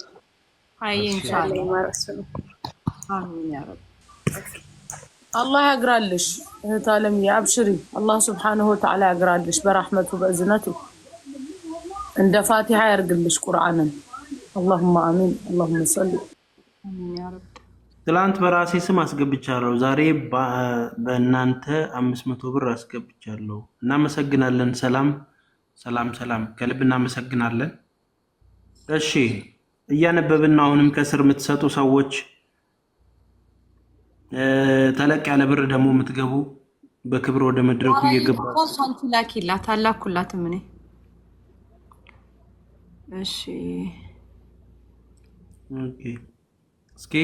አይ ኢንሻአላህ
ማረሰው
አሜን ያ ረብ
አላህ ያግራልሽ እህት ዓለም ያብሽሪ አላህ Subhanahu Wa Ta'ala ያግራልሽ በረህመቱ በእዝነቱ እንደ ፋቲሃ ያርግልሽ ቁርአንን اللهم አሚን اللهم صل
አሜን ያ ረብ
ትላንት በራሴ ስም አስገብቻለሁ ዛሬ በእናንተ 500 ብር አስገብቻለሁ እናመሰግናለን ሰላም ሰላም ሰላም ከልብ እናመሰግናለን እሺ እያነበብን አሁንም ከስር የምትሰጡ ሰዎች ተለቅ ያለ ብር ደግሞ የምትገቡ በክብር ወደ መድረኩ እየገባችሁ
አንቺ ላኪላት አላኩላትም እኔ እሺ
ኦኬ እስኪ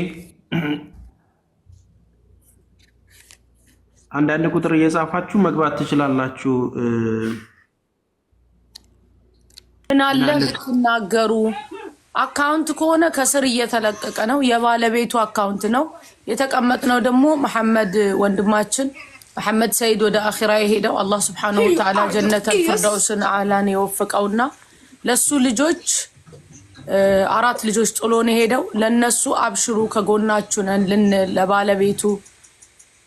አንዳንድ ቁጥር እየጻፋችሁ መግባት ትችላላችሁ
እናለ ተናገሩ አካውንት ከሆነ ከስር እየተለቀቀ ነው የባለቤቱ አካውንት ነው የተቀመጥነው ደግሞ መሐመድ ወንድማችን መሐመድ ሰይድ ወደ አኺራ የሄደው አላህ Subhanahu Wa Ta'ala ጀነተል ፊርደውስን አላን ይወፍቀውና ለሱ ልጆች 4 ልጆች ጥሎ ነው ሄደው ለነሱ አብሽሩ ከጎናችሁ ነን ለባለቤቱ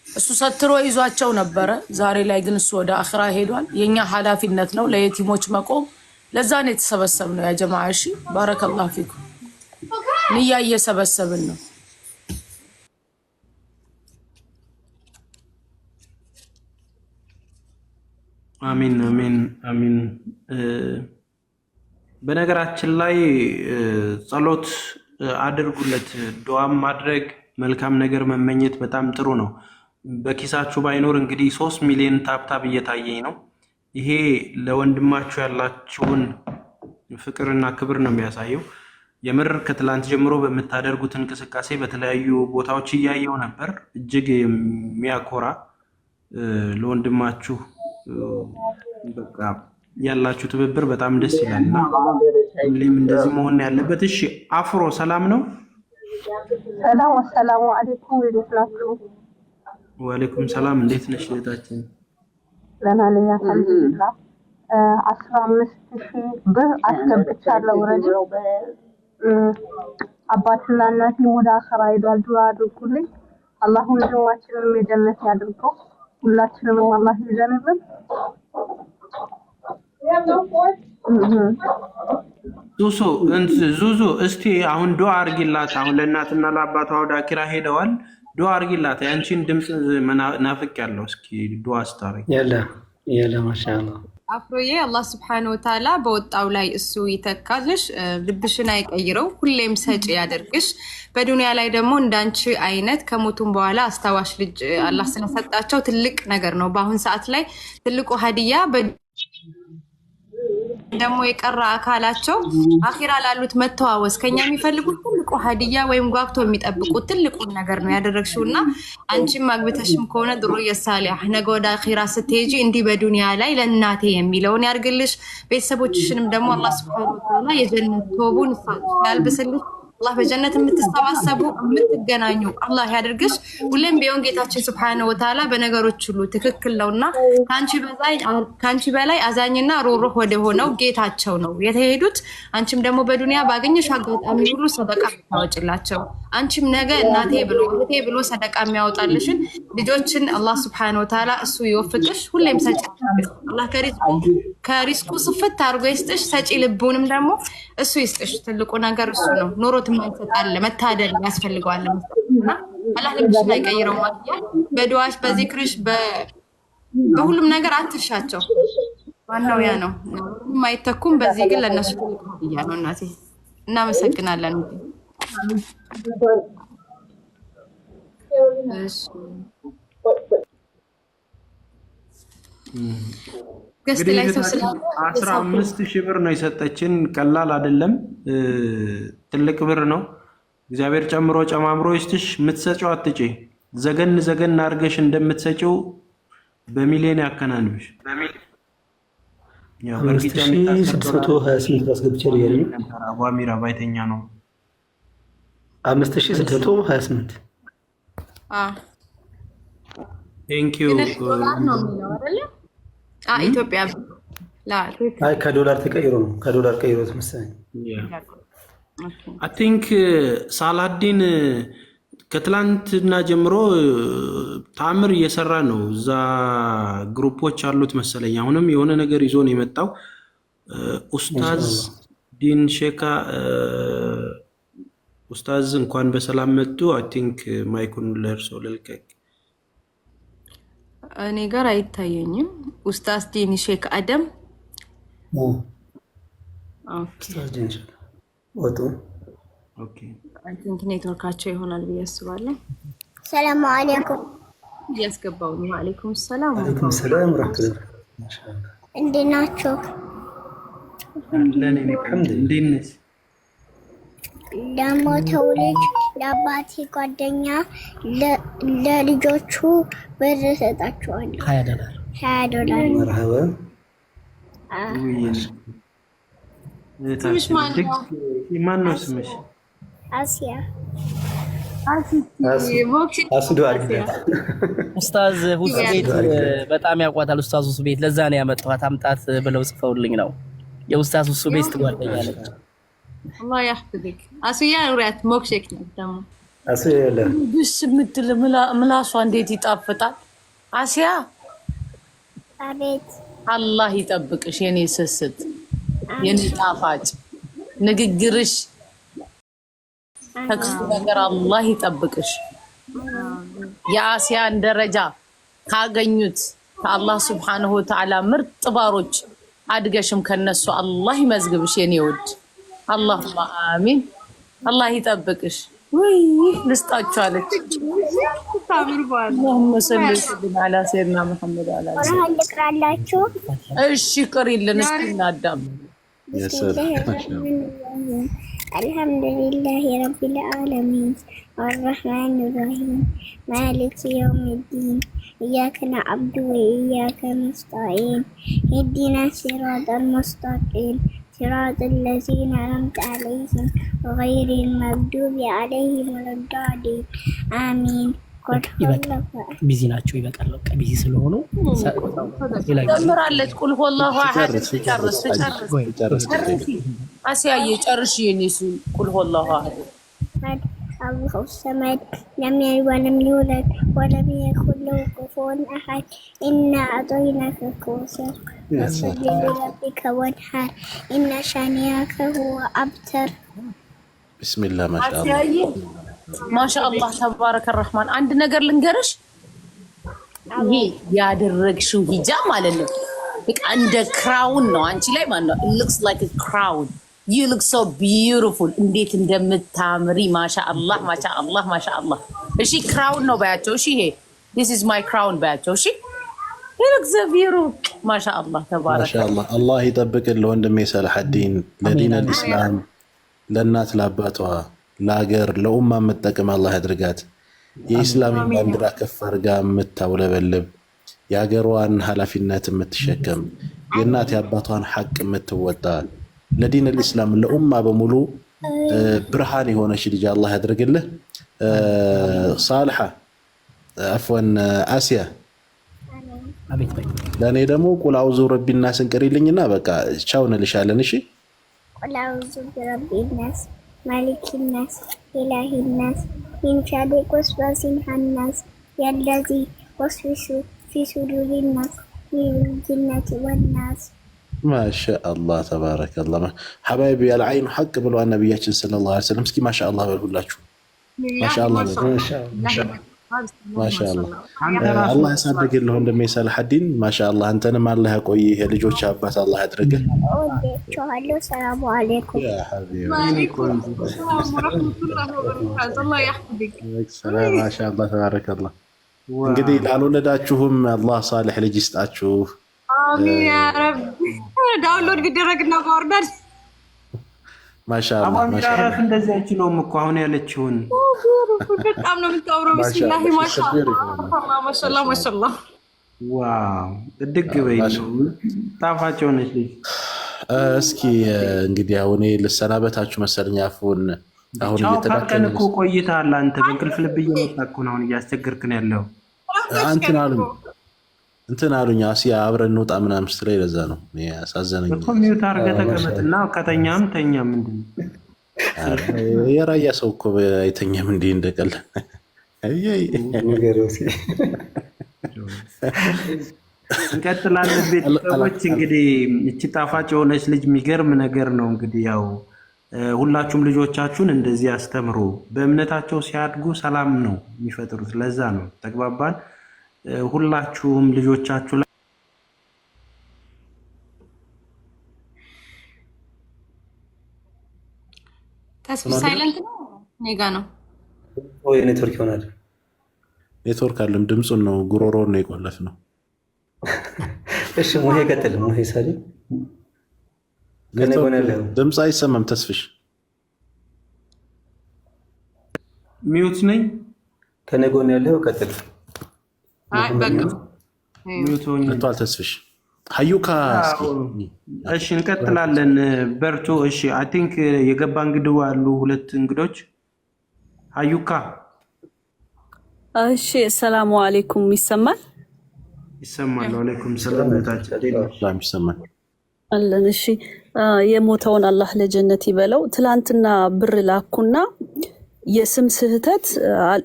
እሱ ሰትሮ ይዟቸው ነበር ዛሬ ላይ ግን እሱ ወደ አኺራ ሄዷል የኛ ኃላፊነት ነው ለየቲሞች መቆም ለዛ ነው የተሰበሰብነው ያ ጀማዓ እሺ ባረከላሁ ፊኩም ንያ እየሰበሰብን ነው
አሚን አሚን አሚን በነገራችን ላይ ጸሎት አድርጉለት ዱዓም ማድረግ መልካም ነገር መመኘት በጣም ጥሩ ነው በኪሳችሁ ባይኖር እንግዲህ 3 ሚሊዮን ታፕታፕ እየታየኝ ነው ይሄ ለወንድማችሁ ያላችሁን ፍቅርና ክብር ነው የሚያሳየው የምር ከትላንት ጀምሮ በመታደርጉት እንቅስቃሴ በተለያዩ ቦታዎች ያያየው ነበር እጅግ የሚያኮራ ለወንድማችሁ በቃ ያላችሁ ትብብር በጣም ደስ ይላልና ሁሌም እንደዚህ መሆን ያለበት እሺ አፍሮ ሰላም ነው
ሰላም ወሰላሙ አለይኩም ወራህመቱላሂ
ወአለይኩም ሰላም እንዴት ነሽ እህታችን
ለና ለኛ አልሐምዱሊላህ 15,000 ብር አስገብቻለሁ። ወረድ አባትና እናቴ ወደ አኸራ ሄዷል። ዱዓ አድርጉልኝ። አላህ ወንድማችንን የጀነት ያድርገው። ሁላችንም አላህ ይዘንልን።
ዙዙ እስቲ አሁን ዱዓ አርጊላት። አሁን ለእናትና ለአባቷ ወደ አኪራ ሄደዋል። ዱዓ አርጊላት። ያንቺን ድምጽ ናፍቅ ያለው እስኪ ዱዓ ስታረጊ
የለ ማሻአላ
አፍሮዬ አላህ Subhanahu Wa Ta'ala በወጣው ላይ እሱ ይተካልሽ፣ ልብሽን አይቀይረው፣ ሁሌም ሰጪ ያደርግሽ። በዱንያ ላይ ደግሞ እንዳንቺ አይነት ከሞቱም በኋላ አስታዋሽ ልጅ አላህ ስለሰጣቸው ትልቅ ነገር ነው። በአሁን ሰዓት ላይ ትልቁ ሀዲያ ደግሞ የቀራ አካላቸው አኺራ ላሉት መተዋወስ ከኛ የሚፈልጉት ትልቁ ሀዲያ ወይም ጓግቶ የሚጠብቁት ትልቁን ነገር ነው ያደረግሽውና አንቺም ማግበተሽም ከሆነ ድሮ የሳሊህ ነገ ወደ አኺራ ስትሄጂ እንዲህ በዱንያ ላይ ለእናቴ የሚለውን ያርግልሽ። ቤተሰቦችሽንም ደግሞ አላህ Subhanahu Wa Ta'ala የጀነት ቶቡን ያልብስልሽ። አላህ በጀነት የምትሰባሰቡ የምትገናኙ አላህ ያድርግሽ። ሁሌም ቢሆን ጌታችን Subhanahu Wa Ta'ala በነገሮች ሁሉ ትክክል ነውና ካንቺ በላይ አዛኝና ሩህሩህ ወደ ሆነው ጌታቸው ነው የተሄዱት። አንቺም ደግሞ በዱንያ ባገኘሽ አጋጣሚ ሁሉ ሰደቃ ታወጭላቸው። አንቺም ነገ እናቴ ብሎ እህቴ ብሎ ሰደቃ የሚያወጣልሽን ልጆችን አላህ Subhanahu Wa Ta'ala እሱ ይወፍቅሽ። ሁሌም ሰጪ አላህ ከሪስኩ ስፍት አድርጎ ይስጥሽ። ሰጪ ልቡንም ደግሞ እሱ ይስጥሽ። ትልቁ ነገር እሱ ነው። ኑሮት ማይሰጣል መታደል ያስፈልገዋል እና አላህ ልብሽን አይቀይረው ማለት በዱዓሽ በዚክርሽ በሁሉም ነገር አትርሻቸው። ዋናው ያ ነው። ማይተኩም በዚህ ግን ለነሱ ያ ነው። እናቴ እናመሰግናለን።
እንግዲህ 15,000 ብር ነው የሰጠችን። ቀላል አይደለም፣ ትልቅ ብር ነው። እግዚአብሔር ጨምሮ ጨማምሮ ይስጥሽ። የምትሰጪው አትጪ። ዘገን አድርገሽ እንደምትሰጪው በሚሊዮን ያከናንብሽ። ያው በርግጫ
628 አስገብቻለሁ ያለኝ
አሚራ ባይተኛ ነው
5628
ቴንክ ዩ
ኢትዮጵያ
አይ ከዶላር ተቀይሮ ነው። ከዶላር ቀይሮት መሰለኝ።
አይ ቲንክ ሳላዲን ከትላንትና ጀምሮ ታምር እየሰራ ነው። እዛ ግሩፖች አሉት መሰለኝ። አሁንም የሆነ ነገር ይዞ ነው የመጣው። ኡስታዝ ዲን ሼካ ኡስታዝ እንኳን በሰላም መጡ። አይ ቲንክ ማይኩን ለርሶ ልልቀቅ።
እኔ ጋር አይታየኝም። ኡስታዝ ዲን ሼክ አደም
ኡስታዝ ዲን ሼክ ወጡ።
ኦኬ
አይ ቲንክ ኔትወርካቸው ይሆናል ብዬ አስባለሁ።
ሰላም አለይኩም
ያስገባው ነው። አለይኩም ሰላም
ወራህመቱላህ። ማሻአላ
እንዴት ናችሁ?
እንዴት
ለሞተው ልጅ ለአባቴ ጓደኛ ለልጆቹ ብር ሰጣቸዋለሁ። $20
መርሐባ።
ማን ነው ስምሽ?
አሲያ
አስዱ አርግዳ
ኡስታዝ ሁሱ ቤት በጣም ያቋታል። ኡስታዝ ሁሱ ቤት ለዛ ነው ያመጣኋት። አምጣት ብለው ጽፈውልኝ ነው። የኡስታዝ ሁሱ ቤት ጓደኛ ነች።
አላህ ያህፍዝክ አሲያ። ኑሪያት ሞክሼክ ነው ደግሞ
አሲያ ያለ
ብስ ምትል ምላሷ እንዴት ይጣፍጣል። አሲያ
አቤት።
አላህ ይጠብቅሽ የኔ ስስት፣ የኔ ጣፋጭ ንግግርሽ ተክስቱ ነገር አላህ ይጠብቅሽ። የአሲያን ደረጃ ካገኙት ከአላህ Subhanahu Wa Ta'ala ምርጥ ባሮች አድገሽም ከነሱ አላህ ይመዝግብሽ የኔ ውድ። አላሁማ አሚን። አላህ ይጠብቅሽ። ወይ ልስጣችሁ አለች። اللهم صل وسلم على سيدنا محمد وعلى اله
ልቅራላችሁ።
እሺ ቅሪልን እስኪ እናዳም።
الحمد لله رب العالمين الرحمن الرحيم مالك يوم الدين إياك نعبد وإياك نستعين اهدنا الصراط المستقيم صراط الذين أنعمت عليهم غير المغضوب عليهم ولا الضالين آمين.
ይበቃል። ቢዚ ናቸው ይበቃል። በቃ ቢዚ ስለሆኑ
ጀምራለች። ቁል ሁወላሁ አሐድ ጨርስ አስያዬ ጨርሽ የኔሱ ቁል ሁወላሁ አሐድ
الله الصمد لم يلد ولم يولد ولم يكن له كفوا أحد إنا أعطيناك الكوثر فصل لربك وانحر إن شانئك هو أبتر.
بسم الله ما شاء الله
ما شاء الله تبارك الرحمن. عند نجر لنجرش ይሄ ያደረግሽው ሂጃብ ማለት ነው በቃ እንደ ክራውን ነው አንቺ ላይ ማለት ነው። it looks like a crown. You look so beautiful. እንዴት እንደምታምሪ ማሻአላህ ማሻአላህ ማሻአላህ። እሺ ክራውን ነው ባያቸው። እሺ ይሄ this is my crown ባያቸው። እሺ you look so beautiful ማሻአላህ ተባረከ
ማሻአላህ። አላህ ይጠብቅልህ ወንድሜ ሰላሐዲን። ለዲን አልኢስላም ለእናት ለአባቷ ለሀገር ለኡማ የምትጠቅም አላህ ያድርጋት። የኢስላምን ባንዲራ ከፍ አድርጋ የምታውለበልብ የሀገሯን ኃላፊነት የምትሸከም የእናት የአባቷን ሐቅ የምትወጣ ለዲን አልኢስላም ለኡማ በሙሉ ብርሃን የሆነች ልጅ አላህ ያድርግልህ። ሳልሐ አፍወን አሲያ ለእኔ ደግሞ ቁል አውዙ ረቢና ስንቀሪልኝና በቃ ቻው እንልሻለን። እሺ
ቁል አውዙ ረቢናስ ማሊኪናስ ኢላሂናስ ሚን ሸሪ ወስዋሲል ኸንናስ የለዚ ወስዊሱ ፊ ሱዱሪናስ ሚነል ጂነቲ ወናስ።
ማሻአላህ ተባረከላህ። ሐባይቢ አልዓይኑ ሐቅ ብለዋል ነቢያችን ሰለላሁ ዐለይሂ ወሰለም። እስኪ ማሻአላህ በሉላችሁ። ማሻአላህ ማሻአላህ። አላህ ያሳድግልህ ወንድሜ ሰላሐዲን። ማሻአላህ አንተንም አላህ ያቆይህ። የልጆች አባት አላህ ያድርግህ።
ወዴችኋለሁ። ሰላሙ አለይኩም
ያ ሐቢቢ። ማሻአላህ ተባረከላህ። እንግዲህ ላልወለዳችሁም አላህ ሳልሕ ልጅ ይስጣችሁ።
አሚን ያ ረብ። ዳውንሎድ ቢደረግና ባወርዳል።
ማሻአላህ
ማሻአላህ። እንደዚህ አይችለውም እኮ አሁን ያለችውን
በጣም ነው የምታወራው። ቢስሚላህ ማሻአላህ ማሻአላህ።
ዋው እድግ በይ ጣፋጭ ሆነች ልጅ።
እስኪ እንግዲህ አሁን ልሰናበታችሁ መሰለኝ። አፉን አሁን
እየተዳከነ እኮ ቆይተሃል አንተ። በእንቅልፍ ልብ እየመጣ እኮ ነው አሁን እያስቸገርክን ያለው።
እንትን አሉኝ አሲያ አብረን እንውጣ ምናምን ስትለኝ ለዛ ነው ያሳዘነኝ
እኮ። ሚውት አድርገህ ተቀመጥና ከተኛም ተኛ። ምንድን ነው
የራያ ሰው እኮ አይተኛም እንዲህ እንደቀለ።
እንቀጥላለን ቤተሰቦች። እንግዲህ እቺ ጣፋጭ የሆነች ልጅ የሚገርም ነገር ነው። እንግዲህ ያው ሁላችሁም ልጆቻችሁን እንደዚህ አስተምሩ። በእምነታቸው ሲያድጉ ሰላም ነው የሚፈጥሩት። ለዛ ነው ተግባባን። ሁላችሁም ልጆቻችሁ ላይ
ተስፋ ሳይለንት ነው ኔጋ ነው
ወይ ኔትወርክ ይሆናል።
ኔትወርክ አለም ድምጹን ነው ጉሮሮን ነው የቆለፍ ነው።
እሺ ሙሄ ቀጥል። ሙሄ ሳሊ
ድምጽ አይሰማም። ተስፍሽ
ሚውት ነኝ።
ከኔ ጎን ያለው ቀጥል።
አይ በቃ
ሚውት ሆኜ
ቀጥል። ተስፍሽ ሀዩካ።
እሺ እንቀጥላለን። በርቱ። እሺ አይ ቲንክ የገባ እንግዲህ አሉ ሁለት እንግዶች። ሀዩካ
እሺ ሰላም አለይኩም። ይሰማል?
ይሰማል። ወአለይኩም ሰላም።
ሰላም ይሰማል
አለን። እሺ የሞተውን አላህ ለጀነት ይበለው። ትላንትና ብር ላኩና የስም ስህተት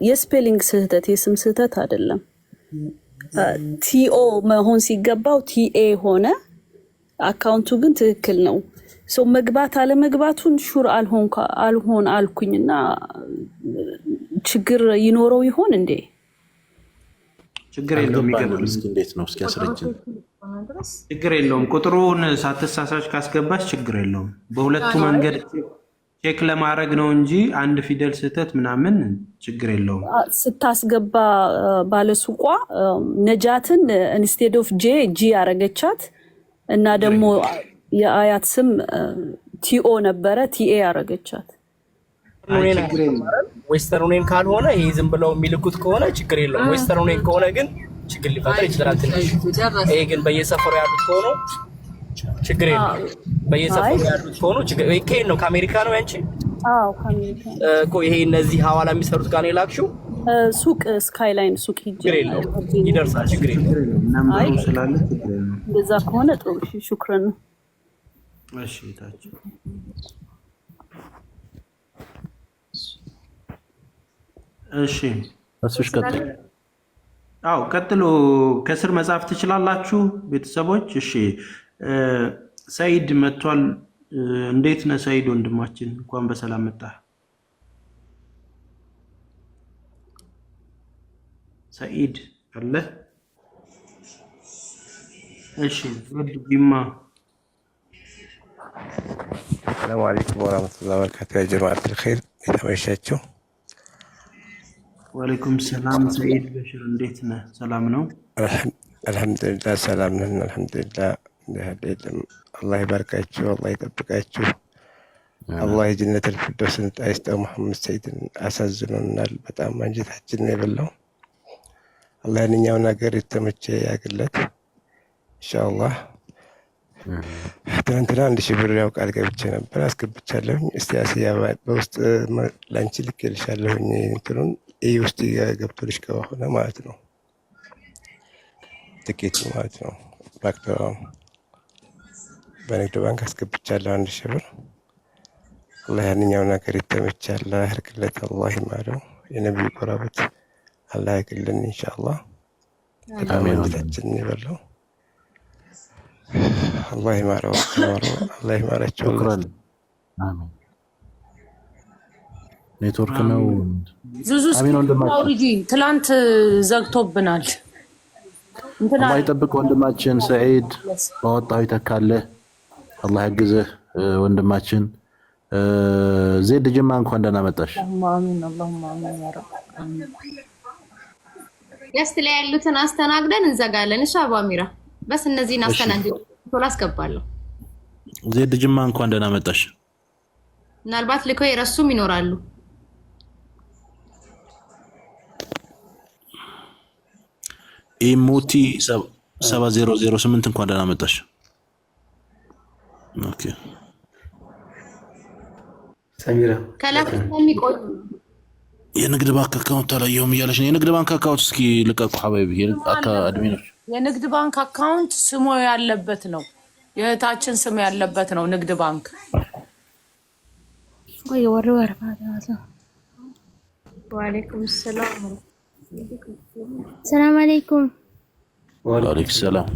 የስፔሊንግ ስህተት የስም ስህተት አይደለም። ቲኦ መሆን ሲገባው ቲኤ ሆነ። አካውንቱ ግን ትክክል ነው። ሰው መግባት አለመግባቱን ሹር አልሆን አልኩኝና ችግር ይኖረው ይሆን እንዴ?
ችግር የለውም። ይገባል።
እስኪ እንዴት ነው? እስኪ አስረጅኝ።
ችግር የለውም። ቁጥሩን ሳትሳሳች ካስገባች ችግር የለውም። በሁለቱ መንገድ ቼክ ለማድረግ ነው እንጂ አንድ ፊደል ስህተት ምናምን ችግር የለውም።
ስታስገባ ባለሱቋ ነጃትን ኢንስቴድ ኦፍ ጂ ያረገቻት እና ደግሞ የአያት ስም ቲኦ ነበረ ቲኤ ያረገቻት።
ዌስተርን ዩኒየን ካልሆነ ይሄ ዝም ብለው የሚልኩት ከሆነ ችግር የለውም። ዌስተርን ዩኒየን ከሆነ ግን ችግር ሊፈጠር ይችላል ትንሽ። ይሄ ግን በየሰፈሩ ያሉት ከሆነ ችግር የለውም። በየሰፈሩ ያሉት ከሆነ ችግር ከየት ነው? ከአሜሪካ ነው ያንቺ?
አዎ ከአሜሪካ
እኮ። ይሄ እነዚህ ሐዋላ የሚሰሩት ጋር ነው የላክሽው?
ሱቅ ስካይላይን ሱቅ ሂጅ
ይደርሳል። ችግር የለም።
ነምበሩ ስላለ ችግር የለም።
እንደዛ ከሆነ ጥሩ። እሺ ሹክራን።
እሺ ታች እሺ
እሱሽ ቀጥል።
አው ቀጥሎ ከስር መጻፍ ትችላላችሁ ቤተሰቦች። እሺ ሰይድ መጥቷል። እንዴት ነህ ሰይድ ወንድማችን? እንኳን በሰላም መጣ። ሰይድ አለ? እሺ ዲማ
ሰላም አለይኩም ወራህመቱላሂ ወበረካቱ። ያ ጀማዓት الخير የተመሻችሁ።
ወአለይኩም ሰላም ሰይድ በሽር እንዴት ነህ? ሰላም ነው?
አልሐምዱሊላህ ሰላም ነን። አልሐምዱሊላህ እንደህደም አላህ ይባርካችሁ፣ አላህ ይጠብቃችሁ። አላህ የጀነተል ፊርደውስን አይስጠው። መሐመድ ሰይድን አሳዝኖናል። በጣም አንጀታችንን የበላው። አላህ ያንኛው ነገር የተመቸ ያግለት ኢንሻአላህ። ትናንትና 1000 ብር ያው ቃል ገብቼ ነበር አስገብቻለሁኝ። እስቲ አስያ በውስጥ ላንቺ ልኬልሻለሁኝ እንትኑን ይህ ውስጥ ገብቶልሽ ከሆነ ማለት ነው ትኬቱ ማለት ነው። በንግድ ባንክ አስገብቻለሁ 1000 ብር። አላህ ያንኛው ነገር የተመቸ አላህ ያርግለት፣ አላህ ይማረው። የነብዩ ቆራበት አላህ ያግልን ኢንሻአላህ። በጣም አንጀታችንን የበላው አላህ ይማረው፣ አላህ ይማራቸው።
ሹክራን። አሜን። ኔትወርክ ነው
ዙዙ አውሪጂ ትላንት ዘግቶብናል።
አላህ ይጠብቅ ወንድማችን ሰዒድ። በወጣው ይተካለህ፣ አላህ ያግዝህ ወንድማችን። ዜድ ጅማ እንኳን ደህና መጣሽ።
አሚን አላሁማ አሚን ያ ረብ።
ገስት ላይ ያሉትን አስተናግደን እንዘጋለን። እሺ አቡ አሚራ በስ እነዚህን አስተናግደን ቶሎ አስገባለሁ።
ዜድ ጅማ እንኳን ደህና መጣሽ።
ምናልባት ልኮ የረሱም ይኖራሉ።
ኢሙቲ 7008 እንኳን ደህና መጣሽ። ኦኬ
ሰሚራ
ከላክ የሚቆይ
የንግድ ባንክ አካውንት አላየሁም እያለች ነው። የንግድ ባንክ አካውንት እስኪ ልቀቁ ሐባይቢ። አድሚኖች
የንግድ ባንክ አካውንት ስሙ ያለበት ነው፣ የእህታችን ስም ያለበት ነው ንግድ ባንክ።
ወይ ወር
ወአለይኩም ሰላም
ሰላም አለይኩም።
ወአለይኩም ሰላም።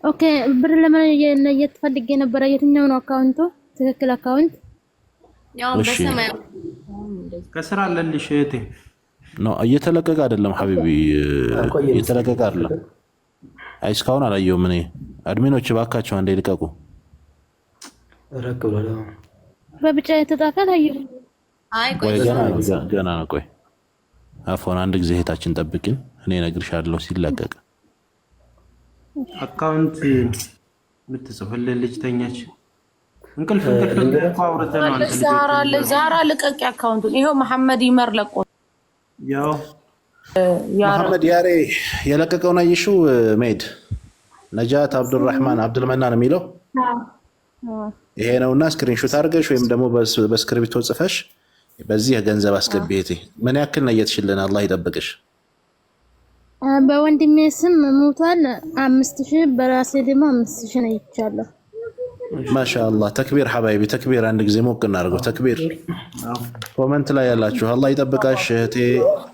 ኦኬ ብር ለማየት ፈልጌ ነበር። የትኛው ነው አካውንቱ? ትክክል አካውንት
ያው በሰማያዊ
ከስራ አለልሽ እህቴ
ነው። እየተለቀቀ አይደለም ሐቢቢ፣ እየተለቀቀ አይደለም። አይ እስካሁን አላየሁም እኔ። አድሚኖች እባካችሁ አንዴ ልቀቁ።
ረከብላ
በብቻ የተጻፈ ታየው።
አይ ቆይ
ገና ነው። ቆይ አፎን አንድ ጊዜ እህታችን ጠብቂን፣ እኔ እነግርሻለሁ ሲለቀቅ።
አካውንት የምትጽፍልህ ልጅ ተኛች። እንቅልፍ አውርተናል።
ዛራ ልቀቂ አካውንቱን። ይሄው መሐመድ ይመር ለቆ
ያው
መሐመድ ያሬ የለቀቀውን አየሽው? ሜድ ነጃት አብዱራህማን አብዱልመናን የሚለው ይሄ ነውና ስክሪንሾት አድርገሽ ወይም ደግሞ በስክሪፕቶ ጽፈሽ በዚህ የገንዘብ አስገቢ። እህቴ ምን ያክል ነው እየተሽልን? አላህ ይጠብቅሽ።
በወንድሜ ስም ሞቷል 5000፣ በራሴ ደግሞ 5000 ነው ይቻላል።
ማሻአላህ ተክቢር ሐባይቢ ተክቢር። አንድ ጊዜ ሞቅ እናድርገው ተክቢር። ኮመንት ላይ ያላችሁ አላህ ይጠብቃሽ እህቴ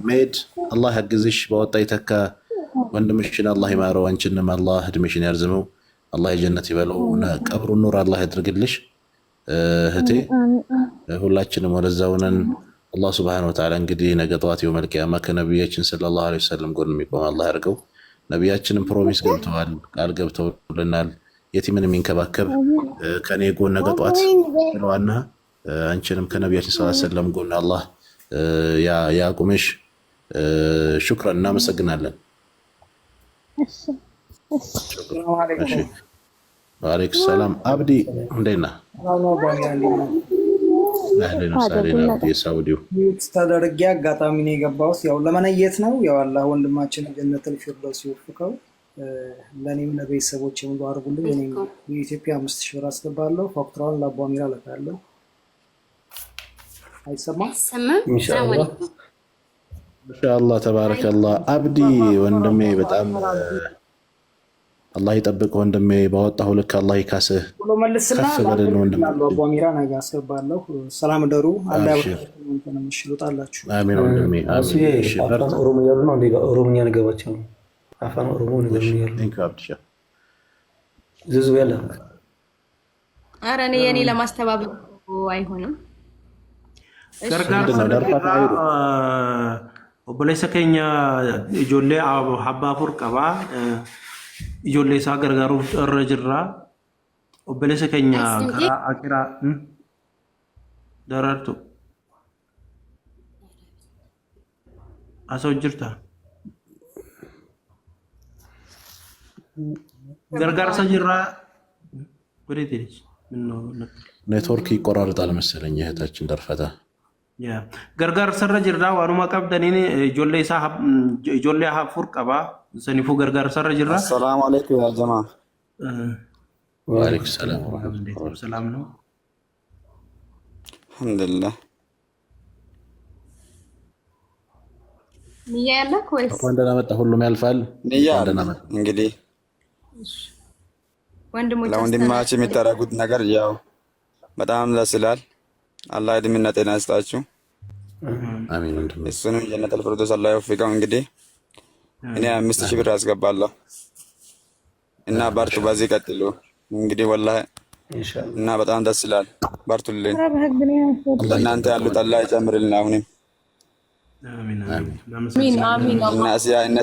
ሜድ፣ አላህ ያግዝሽ፣ በወጣ ይተካ። ወንድምሽን አላህ ይማረው፣ አንቺንም አላህ እድሜሽን ያርዝመው፣ አላህ የጀነት ይበለው፣ ቀብሩን ኑር አላህ ያድርግልሽ እህቴ። ሁላችንም ወደዛው ነን። አላህ ሱብሓነሁ ወተዓላ እንግዲህ ነገ ጠዋት የውመል ቂያማ ከነቢያችን ሰለላሁ ዐለይሂ ወሰለም ጎን የሚቆም አላህ ያድርገው። ነቢያችንም ፕሮሚስ ገብተዋል፣ ቃል ገብተውልናል። የቲምን የሚንከባከብ ከኔ ጎን ነገ ጠዋት ብለዋልና አንቺንም ከነቢያችን ሰለላሁ ዐለይሂ ወሰለም ጎን አላህ ያቁምሽ። ሹክራን፣ እናመሰግናለን። ወአለይኩም ሰላም። አብዲ እንዴት ነህ? አህለን ወሰህለን አብዲ። ሳውዲው
ተደርጌ አጋጣሚ ነው የገባሁት። ያው ለመነየት ነው። ያው አላህ ወንድማችን ጀነቱል ፊርደውስ ይወፍቀው። ለኔም ለቤተሰቦቼ ሁሉ አድርጉልኝ። እኔም የኢትዮጵያ 5000 ብር አስገባለሁ። ፋክተራውን ለአቡ አሚራ እልካለሁ። አይሰማም?
ኢንሻአላህ
ማሻአላህ ተባረከላህ። አብዲ ወንድሜ በጣም አላህ ይጠብቅ ወንድሜ። ባወጣሁ ልክ አላህ ይካስህ።
ብሎ መልስና
ከፍ በልን ወንድሜ።
አቡ አሚራ ነገ አስገባለሁ። ሰላም ደሩ አላህ ይወጣላችሁ።
አሚን ወንድሜ አሚን። እሺ
አፋን ኦሮሞ ያሉ ነው እንዴ? ኦሮሞኛ ነገባቸው ነው። አፋን ኦሮሞ ነገር ነው ያለው።
ቴንክ ዩ አብዲሻ
ዝዙ ያለ
ኧረ እኔ የኔ ለማስተባበል አይሆንም።
ገርጋር obboleessa keenya ijoollee abbaa afur qabaa ijoollee isaa gargaaruuf irra jirra obboleessa keenya karaa akiraa darartu asoo jirta gargaarsa jirra ወዴት
ኔትወርክ ይቆራርጣል መሰለኝ እህታችን ደርፈታ
gargaarsa irra jirra waanuma qabdaniin ijoollee afur qaba saniifuu gargaarsa irra jirra.
Assalaamu alaykum yaa jamaa.
Wa alaykum salaam wa rahmatullahi wa barakatuh.
Alhamdulillah.
ንያ ያለክ ወይስ
እንኳን ደህና መጣ። ሁሉም ያልፋል።
ንያ እንግዲህ ለወንድማችን የምታደርጉት ነገር ያው በጣም ደስ ይላል። አላህ እድሜና ጤና ይስጣችሁ።
አሚን ወንድሜ።
እሱንም ጀነተል ፊርደውስ አላህ ይወፍቀው። እንግዲህ እኔ 5000 ብር አስገባለሁ እና በርቱ፣ በዚህ ቀጥሉ። እንግዲህ ወላሂ እና በጣም ደስ ይላል። በርቱልኝ። እናንተ ያሉት አላህ ይጨምርልን። አሁንም
አሚን አሚን።
እና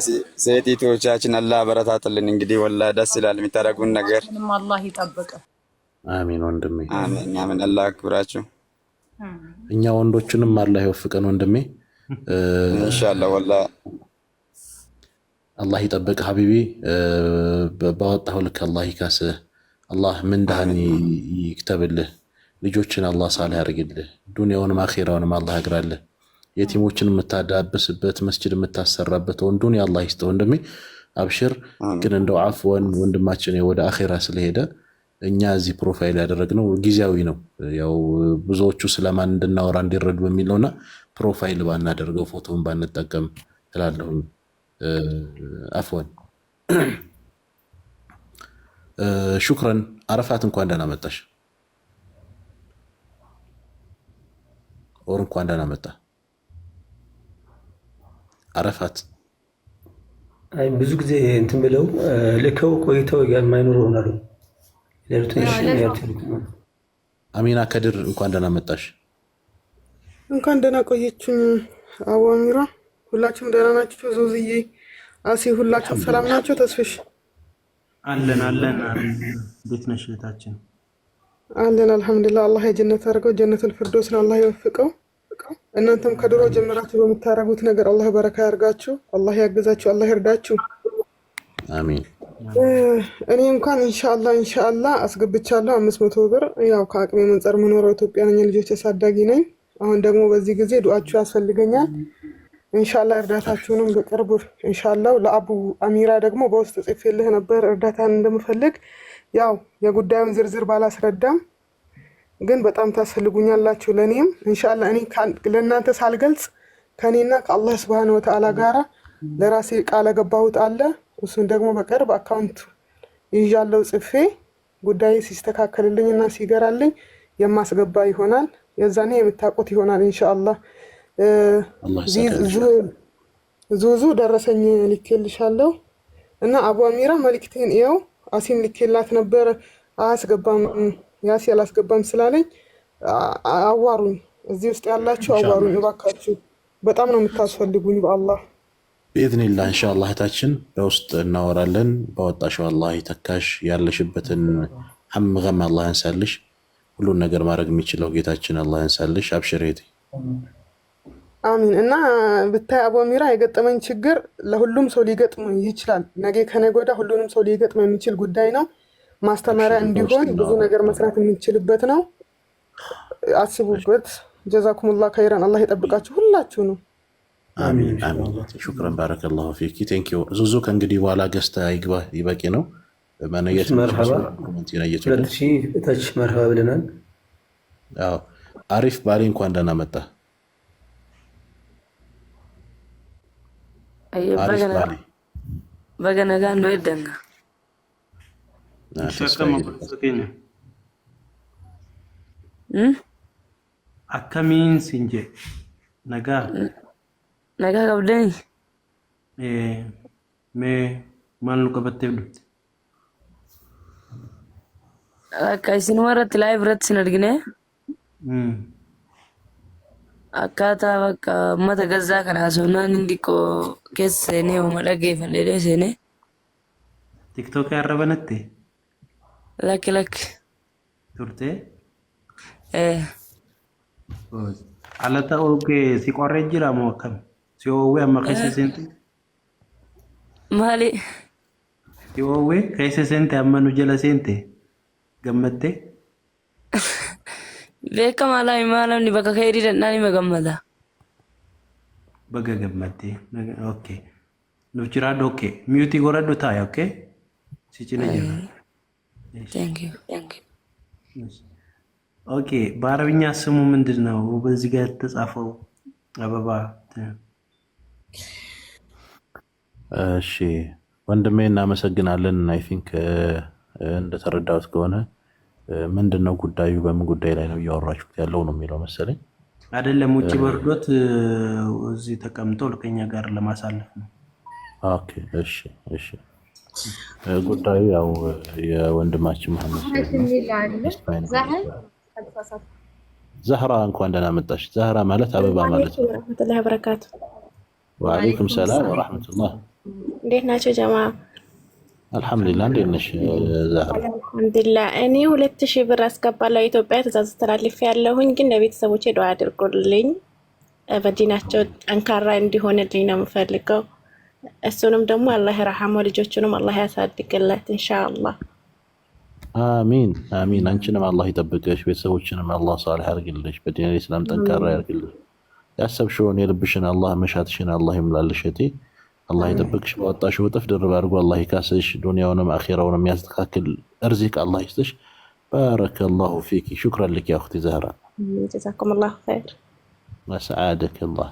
ሴቶቻችን አላህ በረታትልን። እንግዲህ ወላሂ ደስ ይላል የሚታረጉን ነገር።
አላህ ይጠብቅ።
አሚን ወንድሜ።
አሚን አሚን። አላህ ያክብራችሁ።
እኛ ወንዶችንም አላህ ይወፍቀን ወንድሜ።
ኢንሻአላህ ወላሂ
አላህ ይጠብቅ ሀቢቢ። ባወጣው ልክ አላህ ይካስህ። አላህ ምንዳህን ይክተብልህ። ልጆችን አላህ ሳልህ ያርግልህ። ዱንያውንም አኺራውንም አላህ ያግራልህ። የቲሞችን የምታዳብስበት መስጂድ የምታሰራበት ወንዱን አላህ ይስጠው ወንድሜ። አብሽር። ግን እንደው አፍወን ወንድማችን ወደ አኺራ ስለሄደ እኛ እዚህ ፕሮፋይል ያደረግነው ጊዜያዊ ነው። ያው ብዙዎቹ ስለማን እንድናወራ እንዲረዱ በሚል ነውና ፕሮፋይል ባናደርገው ፎቶን ባንጠቀም እላለሁኝ። አፍወን ሹክራን። አረፋት እንኳን ደህና መጣሽ። ኦር እንኳን ደህና መጣ አረፋት።
አይ ብዙ ጊዜ እንትን ብለው ልከው ቆይተው የማይኖር ሆናሉ።
አሚና ከድር እንኳን ደህና መጣሽ።
እንኳን ደህና ቆየችኝ። አቡ አሚራ ሁላችሁም ደህና ናችሁ? ዞዝዬ፣ አሲ ሁላችሁም ሰላም ናችሁ? ተስፍሽ
አለን አለን። እንዴት ነሽ እህታችን?
አለን አልሐምዱሊላህ። አላህ የጀነት አድርገው፣ ጀነቱል ፊርደውስን አላህ ይወፍቀው። እናንተም ከድሮ ጀምራችሁ በምታረጉት ነገር አላህ በረካ ያርጋችሁ፣ አላህ ያግዛችሁ፣ አላህ ይርዳችሁ።
አሚን።
እኔ እንኳን ኢንሻአላህ አስገብቻለሁ 500 ብር። ያው ከአቅሜ መንጸር መኖረው ኢትዮጵያ ነኝ፣ ልጆች ተሳዳጊ ነኝ። አሁን ደግሞ በዚህ ጊዜ ዱዓችሁ ያስፈልገኛል። ኢንሻአላህ እርዳታችሁንም በቅርቡ ኢንሻአላህ። ለአቡ አሚራ ደግሞ በውስጥ ጽፌልህ ነበር እርዳታን እንደምፈልግ። ያው የጉዳዩን ዝርዝር ባላስረዳም ግን በጣም ታስፈልጉኛላችሁ ለኔም ኢንሻአላህ። እኔ ለእናንተ ሳልገልጽ ከኔና ከአላህ Subhanahu Wa Ta'ala ጋራ ለራሴ ቃል ገባሁት አለ። እሱን ደግሞ በቅርብ አካውንት ይዣለው ጽፌ ጉዳይ ሲስተካከልልኝና ሲገራልኝ የማስገባ ይሆናል። የዛኔ የምታውቁት ይሆናል ኢንሻአላህ። ዙዙ ደረሰኝ ልኬልሻለሁ እና አቡ አሚራ መልእክቴን ይኸው። አሲም ልኬላት ነበር አያስገባም ያሲ አላስገባም ስላለኝ አዋሩኝ። እዚህ ውስጥ ያላችሁ አዋሩኝ እባካችሁ። በጣም ነው የምታስፈልጉኝ በአላህ
بإذنillah ኢንሻአላህ እህታችን በውስጥ እናወራለን። ባወጣሽው አላህ ይተካሽ። ያለሽበትን ሐም ገም አላህ ያንሳልሽ። ሁሉን ነገር ማድረግ የሚችለው ጌታችን አላህ ያንሳልሽ። አብሽሪ እህቴ።
አሚን። እና ብታይ አቡ አሚራ የገጠመኝ ችግር ለሁሉም ሰው ሊገጥም ይችላል። ነገ ከነገ ወዲያ ሁሉንም ሰው ሊገጥም የሚችል ጉዳይ ነው። ማስተማሪያ እንዲሆን ብዙ ነገር መስራት የምንችልበት ነው። አስቡበት። ጀዛኩሙላህ ኸይራን። አላህ ይጠብቃችሁ ሁላችሁ ነው።
አሚን አሚን። ሹክራን ባረከላሁ ፊክ። ቴንክ ዩ ዙዙ። ከእንግዲህ በኋላ ገዝታ ይግባ ይበቂ ነው። ማነየት
መርሐባ ታች መርሐባ ብለናል።
አዎ አሪፍ ባሌ እንኳን ደህና መጣ።
bagana gando edanga
Akkamiin sinje nagaa
qabdani
mee maal nu qabattee dhufte
akka isin warratti live irratti sin argine akkaataa bakka ummata gazzaa kana haasofnaan inni xiqqoo keessa seenee uuma dhageeffadhee seenee
tiktookii arrabanatte
lakki
turtee alata oge si qorree jira moo akkam si oowwee amma keessa seente
maali
si oowwee keessa seente amma nu jala seente gammatte
beeka maalamni bakka ka'ee didannaan ima gammada
baga gammatte okay nu jira doke mute godhadhu taaya okay si cina jira
thank you
okay በአረብኛ ስሙ ምንድነው በዚህ ጋር ተጻፈው አበባ
እሺ ወንድሜ እናመሰግናለን አይ ቲንክ እንደተረዳሁት ከሆነ ምንድነው ጉዳዩ በምን ጉዳይ ላይ ነው ያወራችሁት ያለው ነው የሚለው መሰለኝ
አይደለም ውጪ በርዶት እዚህ ተቀምጦ ለከኛ ጋር ለማሳለፍ ነው
ኦኬ እሺ ጉዳዩ ያው የወንድማችን መሐመድ زهرة እንኳን ደህና መጣሽ زهرة ማለት አበባ ማለት ነው
ወራህመቱላሂ ወበረካቱ
ወአለይኩም ሰላም ወራህመቱላህ
እንዴት ናችሁ ጀማ
አልহামዱሊላህ እንዴት ነሽ زهرة
አልহামዱሊላህ እኔ 2000 ብር አስገባለሁ ኢትዮጵያ ተዛዝ ተላልፍ ያለሁኝ ግን ለቤተሰቦቼ ዱዓ አድርጉልኝ በዲናቸው ጠንካራ እንዲሆንልኝ ነው የምፈልገው እሱንም ደግሞ አላህ ይርሐመው ልጆቹንም አላህ ያሳድግለት ኢንሻአላህ
አሚን አንቺንም አላህ ይጠብቅሽ ቤተሰቦችንም አላህ ሷሊህ ያርግልሽ በዲን الاسلام ጠንካራ ያርግልሽ ያሰብሽውን የልብሽን አላህ መሻትሽን አላህ ይምላልሽ እቴ አላህ ይጠብቅሽ ወጣሽው ጥፍ ድርብ አድርጎ አላህ ይካስሽ ዱንያውንም አኺራውንም ያስተካክል እርዚቅ አላህ ይስጥሽ ባረከላሁ ፊኪ شكرا لك يا اختي زهرة
جزاكم الله خير
وسعادك الله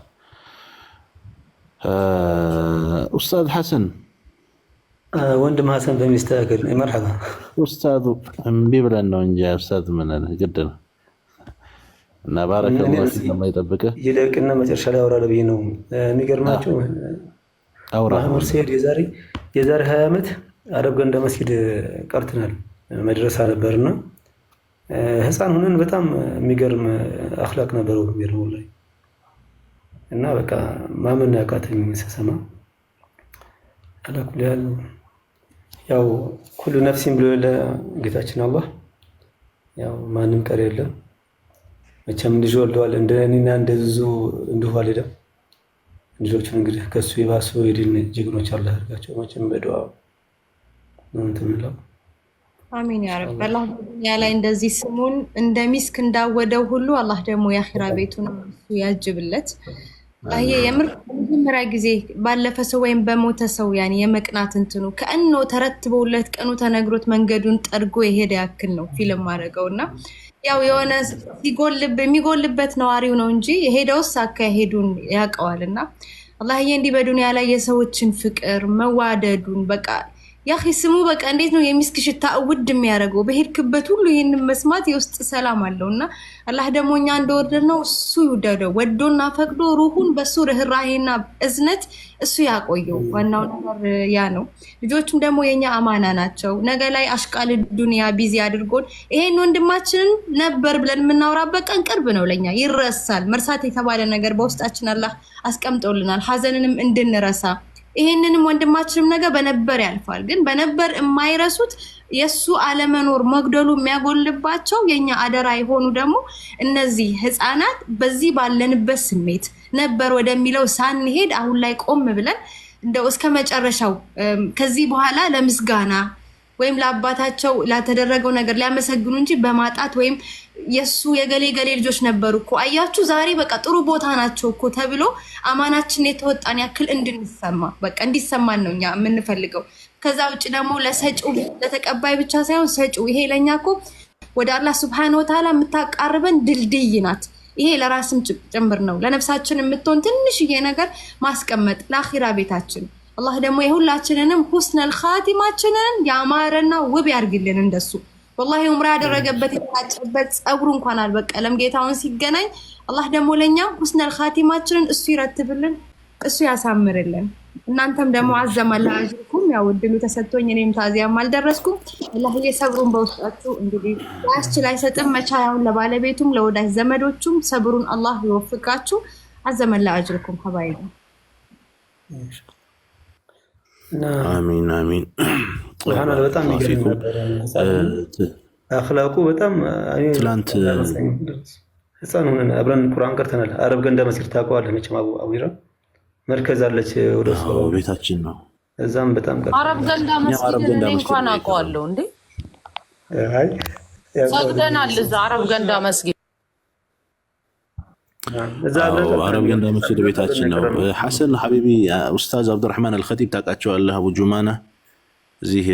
استاذ حسن
ወንድም ሐሰን በሚስተካከል مرحبا
ኡስታዙ እምቢ ብለን ነው እንጂ ኡስታዝ ምን ግድ ነው እና ባረከላሁ ፊክ ነው ይጠብቀ
ይለቅና መጨረሻ ላይ አውራ ለብይ ነው የሚገርማችሁ አውራ ማህሙድ ሰይድ የዛሬ 20 ዓመት አረብ ገንዳ መስጊድ ቀርተናል መድረሳ ነበርና ህፃን ሆነን በጣም የሚገርም አኽላቅ ነበረው የሚገርመው ላይ እና በቃ ማመን ያቃተኝ ሲሰማ አላኩል ያው ሁሉ ነፍሲን ብሎ ለጌታችን አላህ ያው ማንም ቀር የለም መቼም ልጅ ወልደዋል እንደኔና እንደዙ እንደዋለደ ልጆቹን እንግዲህ ከሱ ይባሱ የዲን ጀግኖች አላህ ያርጋቸው መቼም በዱዓ ነው እንትምለው
አሚን ያ ረብ አላህ ያ ላይ እንደዚህ ስሙን እንደሚስክ እንዳወደው ሁሉ አላህ ደግሞ የአኺራ ቤቱን ያጅብለት አይ የምር መጀመሪያ ጊዜ ባለፈ ሰው ወይም በሞተ ሰው ያኒ የመቅናት እንትኑ ከእኖ ተረትቦለት ቀኑ ተነግሮት መንገዱን ጠርጎ የሄደ ያክል ነው ፊልም ማረገውና ያው የሆነ የሚጎልበት ነዋሪው ነው እንጂ የሄደውስ አካሄዱን ያቀዋልና አላህዬ እንዲህ በዱንያ ላይ የሰዎችን ፍቅር መዋደዱን በቃ ያኺ ስሙ በቃ እንዴት ነው የሚስክሽታ ውድ የሚያረገው በሄድክበት ሁሉ ይሄን መስማት የውስጥ ሰላም አለውና አላህ ደግሞ እኛ እንደወደድነው እሱ ይወደደው ወዶና ፈቅዶ ሩሁን በሱ ርህራሄና እዝነት እሱ ያቆየው ዋናው ነገር ያ ነው ልጆቹም ደግሞ የኛ አማና ናቸው ነገ ላይ አሽቃል ዱንያ ቢዚ አድርጎን ይሄን ወንድማችንን ነበር ብለን የምናወራበት ቀን ቅርብ ነው ለኛ ይረሳል መርሳት የተባለ ነገር በውስጣችን አላህ አስቀምጦልናል ሐዘንንም እንድንረሳ ይሄንንም ወንድማችንም ነገ በነበር ያልፋል ግን በነበር የማይረሱት የሱ አለመኖር መግደሉ የሚያጎልባቸው የኛ አደራ ይሆኑ ደግሞ እነዚህ ህፃናት በዚህ ባለንበት ስሜት ነበር ወደሚለው ሳንሄድ አሁን ላይ ቆም ብለን እንደው እስከ መጨረሻው ከዚህ በኋላ ለምስጋና ወይም ለአባታቸው ላተደረገው ነገር ሊያመሰግኑ እንጂ በማጣት ወይም የሱ የገሌ ልጆች ነበሩኮ አያችሁ ዛሬ በቃ ጥሩ ቦታ ናቸውኮ ተብሎ አማናችን የተወጣን ያክል እንድንሰማ በቃ እንዲሰማን ነው እኛ የምንፈልገው ከዛ ውጭ ደግሞ ለሰጪው ለተቀባይ ብቻ ሳይሆን ሰጪው ይሄ ለኛኮ ወደ አላህ Subhanahu Wa Ta'ala የምታቃርበን ድልድይ ናት ይሄ ለራስም ጭምር ነው። ለነፍሳችን የምትሆን ትንሽዬ ነገር ማስቀመጥ ለአኺራ ቤታችን። አላህ ደግሞ የሁላችንንም ሁስነል ኻቲማችንን ያማረና ውብ ያርግልን እንደሱ። ወላሂ ዑምራ ያደረገበት የተላጨበት ጸጉሩ እንኳን አልበቀለም ጌታውን ሲገናኝ። አላህ ደግሞ ለኛም ሁስነል ኻቲማችንን እሱ ይረትብልን፣ እሱ ያሳምርልን። እናንተም ደግሞ አዘመላ አጅርኩም ያው እድሉ ተሰጥቶኝ እኔም ታዚያም አልደረስኩም። አላህ የሰብሩን በውስጣችሁ እንግዲህ ያስችል አይሰጥም መቻያውን ለባለቤቱም ለወዳጅ ዘመዶቹም ሰብሩን አላህ ይወፍቃችሁ። አዘመላ አጅርኩም ሀባይ
አሚን አሚን።
በጣም ይገርም ነበር አኽላቁ በጣም
ትላንት
ህፃን ሆነን አብረን ቁርአን ቀርተናል። አረብ ገንዳ መስጊድ ታውቀዋለህ መቼም አዊራ መርከዝ አለች ወደ
ቤታችን ነው።
እዛም በጣም
አረብ ገንዳ መስጊድ እንኳን አውቀዋለሁ እንዴ ሰግደናል እዛ አረብ ገንዳ መስጊድ
አረብ ገንዳ መስጊድ ቤታችን ነው። ሐሰን ሐቢቢ ኡስታዝ አብዱራህማን አልኸጢብ ታውቃቸዋለህ? አቡ ጁማና እዚህ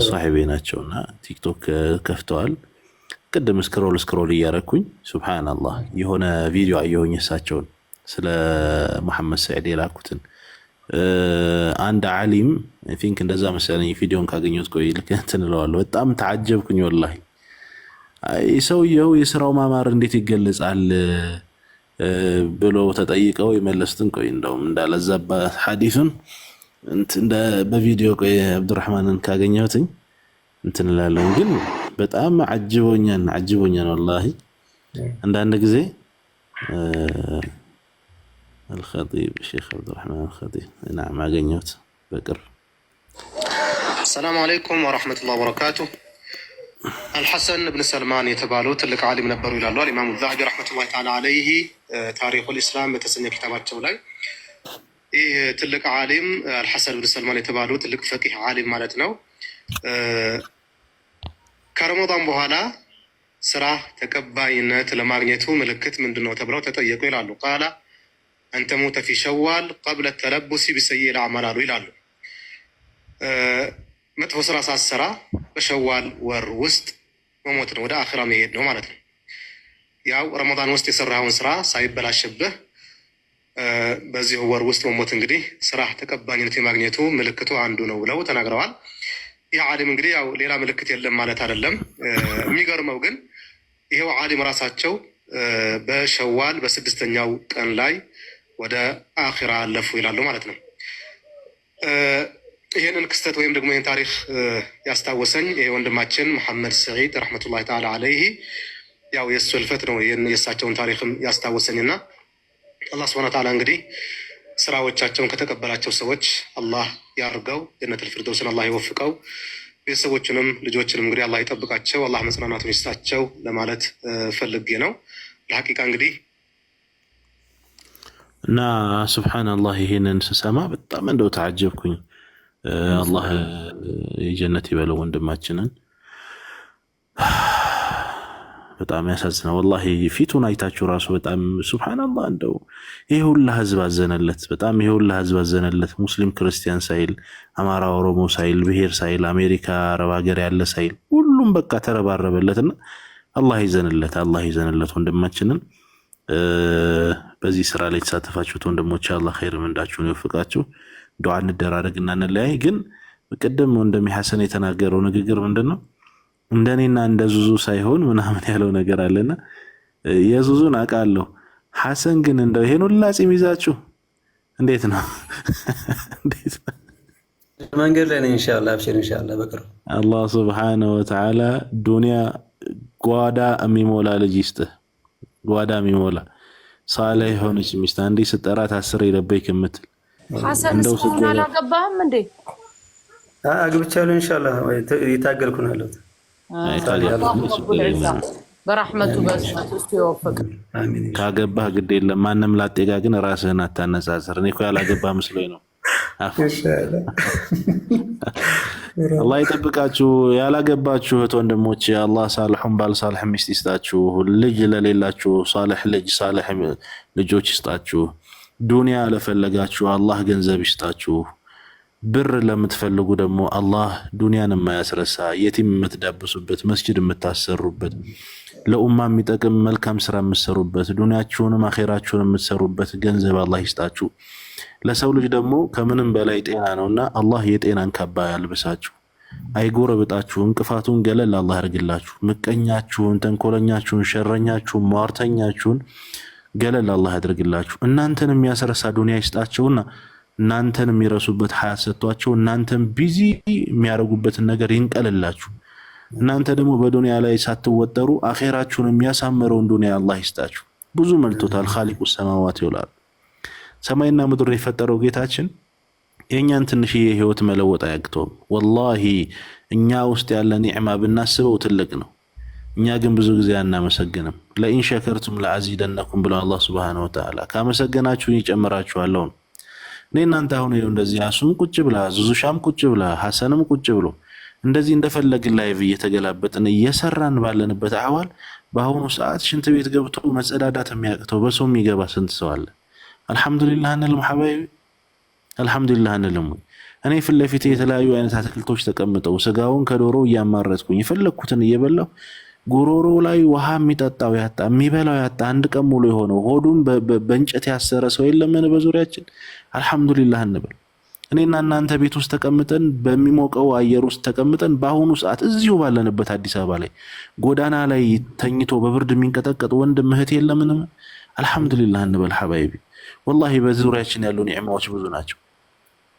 ሷሂቤ ናቸውና ቲክቶክ ከፍተዋል። ቅድም ስክሮል እያረኩኝ ሱብሃንአላህ የሆነ ቪዲዮ አየሁኝ እሳቸውን ስለ መሐመድ ሰዒድ የላኩትን አንድ ዓሊም አይ ቲንክ እንደዛ መሰለኝ ቪዲዮን ካገኘሁት ቆይ ልክ እንትን እለዋለሁ። በጣም ተዓጀብኩኝ ወላሂ። ሰውየው የስራው ማማር እንዴት ይገለጻል ብሎ ተጠይቀው የመለሱትን ቆይ እንደውም እንዳለዛባ ሐዲሱን እንደ በቪዲዮ ቆይ አብዱራህማንን ካገኘሁትኝ እንትን እላለሁ። ግን በጣም አጅቦኛል ወላሂ አንዳንድ ጊዜ الخطيب الشيخ عبد الرحمن الخطيب نعم አገኘሁት በቅርብ
السلام عليكم ورحمة الله وبركاته الحسن بن سلمان የተባሉ ትልቅ ዓሊም ነበሩ ይላሉ الإمام الذهبي رحمة الله تعالى عليه ታሪኹ الإسلام በተሰኘ ኪታባቸው ላይ ይህ ትልቅ ዓሊም الحسن بن سلمان የተባሉ ትልቅ ፈቂህ ዓሊም ማለት ነው ከረመዳን በኋላ ስራ ተቀባይነት ለማግኘቱ ምልክት ምንድነው ተብለው ተጠየቁ ይላሉ ቃላ أن تموت في شوال قبل التلبس بسيء الأعمال ይላሉ መጥፎ ስራ ሳሰራ በሸዋል ወር ውስጥ መሞት ነው ወደ አኺራ መሄድ ነው ማለት ነው። ያው ረመዳን ውስጥ የሰራውን ስራ ሳይበላሽብህ በዚህ ወር ውስጥ መሞት እንግዲህ ስራ ተቀባይነት የማግኘቱ ምልክቱ አንዱ ነው ብለው ተናግረዋል። ይህ ዓሊም እንግዲህ ያው ሌላ ምልክት የለም ማለት አይደለም። የሚገርመው ግን ይሄው ዓሊም ራሳቸው በሸዋል በስድስተኛው ቀን ላይ ወደ አኺራ አለፉ ይላሉ ማለት ነው። ይሄንን ክስተት ወይም ደግሞ ይሄን ታሪክ ያስታወሰኝ ይሄ ወንድማችን መሐመድ ሰዒድ ረህመቱላሂ ተዓላ ዐለይሂ ያው የሱ ህልፈት ነው የእሳቸውን ታሪክም ያስታወሰኝና አላህ ሱብሓነሁ ወተዓላ እንግዲህ ስራዎቻቸውን ከተቀበላቸው ሰዎች አላህ ያርገው፣ ጀነቱል ፊርደውስን አላህ ይወፍቀው፣ ቤተሰቦችንም ልጆችንም እንግዲህ አላህ ይጠብቃቸው፣ አላህ መጽናናቱን ይስጣቸው ለማለት ፈልጌ ነው። ለሐቂቃ እንግዲህ
እና ሱብሃንአላህ ይሄንን ስሰማ በጣም እንደው ተዓጀብኩኝ። አላህ የጀነት ይበለው ወንድማችንን። በጣም ያሳዝናል ወላሂ። ፊቱን አይታችሁ ራሱ በጣም ሱብሃንአላህ እንደው ይሄ ሁላ ህዝብ አዘነለት። በጣም ይሄ ሁላ ህዝብ አዘነለት። ሙስሊም ክርስቲያን ሳይል፣ አማራ ኦሮሞ ሳይል፣ ብሔር ሳይል፣ አሜሪካ አረብ ሀገር ያለ ሳይል ሁሉም በቃ ተረባረበለትና አላህ ይዘንለት፣ አላህ ይዘንለት ወንድማችንን። በዚህ ስራ ላይ የተሳተፋችሁት ወንድሞች አላህ ኸይር ምንዳችሁን ይወፍቃችሁ። ዱዓ እንደራረግና እንለያይ። ግን በቀደም ወንድም ሐሰን የተናገረው ንግግር ምንድነው? እንደኔና እንደ ዙዙ ሳይሆን ምናምን ያለው ነገር አለና የዙዙን አውቃለሁ። ሐሰን ግን እንደው ይሄን ሁላ ጺም ይዛችሁ እንዴት ነው? እንዴት ነው?
መንገድ ላይ ነኝ ኢንሻአላህ። አብሽር ኢንሻአላህ በቅርቡ
አላህ ሱብሓነሁ ወተዓላ ዱንያ ጓዳ የሚሞላ ልጅ ይስጥህ። ጓዳ የሚሞላ ሳሌህ ሆነች ሚስት አንዴ ስጠራት 10 ይለበይክ የምትል
ሐሰን እስካሁን አላገባህም እንዴ?
አግብቻለሁ ኢንሻአላህ። የታገልኩ ነው ያለሁት።
በረሕመቱ በዝነቱ እስቲ ይወፍቅ።
ካገባህ ግድ የለም ማንም ላጤጋ ግን ራስህን አታነጻጽር። እኔ እኮ ያላገባህ መስሎኝ ነው። አላህ ይጠብቃችሁ። ያላገባችሁ እህት ወንድሞቼ አላህ ሳልሑን ባል ሳልሕ ሚስት ይስጣችሁ። ልጅ ለሌላችሁ ሳልሕ ልጅ ሳልሕ ልጆች ይስጣችሁ። ዱንያ ለፈለጋችሁ አላህ ገንዘብ ይስጣችሁ። ብር ለምትፈልጉ ደግሞ አላህ ዱንያን የማያስረሳ የቲም የምትዳብሱበት መስጂድ የምታሰሩበት ለኡማ የሚጠቅም መልካም ስራ የምትሰሩበት ዱንያችሁንም አኼራችሁንም የምትሰሩበት ገንዘብ አላህ ይስጣችሁ። ለሰው ልጅ ደግሞ ከምንም በላይ ጤና ነውና አላህ የጤናን ካባ ያልብሳችሁ። አይጎረብጣችሁ፣ እንቅፋቱን ገለል አላህ ያርግላችሁ። ምቀኛችሁን፣ ተንኮለኛችሁን፣ ሸረኛችሁን፣ ሟርተኛችሁን ገለል አላህ ያድርግላችሁ። እናንተን የሚያስረሳ ዱንያ ይስጣቸውና እናንተን የሚረሱበት ሀያት ሰጥቷቸው እናንተን ቢዚ የሚያደርጉበትን ነገር ይንቀልላችሁ። እናንተ ደግሞ በዱንያ ላይ ሳትወጠሩ አኼራችሁን የሚያሳምረውን ዱንያ አላህ ይስጣችሁ። ብዙ መልቶታል ኻሊቁ ሰማዋት ይውላል። ሰማይና ምድር የፈጠረው ጌታችን የእኛን ትንሽዬ ህይወት መለወጥ አያቅተውም። ወላሂ እኛ ውስጥ ያለ ኒዕማ ብናስበው ትልቅ ነው። እኛ ግን ብዙ ጊዜ አናመሰግንም። ለኢን ሸከርቱም ለአዚደነኩም ብለው አላህ ሱብሓነሁ ወተዓላ ካመሰገናችሁን ይጨምራችኋለሁ። እኔ እናንተ አሁን ይኸው እንደዚህ አሱም ቁጭ ብላ ዙዙሻም ቁጭ ብላ ሐሰንም ቁጭ ብሎ እንደዚህ እንደፈለግን ላይቭ እየተገላበጥን እየሰራን ባለንበት አህዋል በአሁኑ ሰዓት ሽንት ቤት ገብቶ መጸዳዳት የሚያቅተው በሰው የሚገባ ስንት ሰው አለ? አልሐምዱሊላህ እንልም ሐባይቢ፣ አልሐምዱሊላህ እንልም። እኔ ፊት ለፊት የተለያዩ አይነት አትክልቶች ተቀምጠው ስጋውን ከዶሮ እያማረጥኩኝ የፈለግኩትን እየበላሁ ጉሮሮ ላይ ውሃ የሚጠጣው ያጣ የሚበላው ያጣ አንድ ቀን ሙሉ የሆነው ሆዱን በእንጨት ያሰረ ሰው የለምን በዙሪያችን? አልሐምዱሊላህ እንበል። እኔና እናንተ ቤት ውስጥ ተቀምጠን በሚሞቀው አየር ውስጥ ተቀምጠን በአሁኑ ሰዓት እዚሁ ባለንበት አዲስ አበባ ላይ ጎዳና ላይ ተኝቶ በብርድ የሚንቀጠቀጥ ወንድም እህት የለምን? አልሐምዱሊላህ እንበል ሐባይቢ። ወላሂ በዙሪያችን ያሉ ኒዕማዎች ብዙ ናቸው።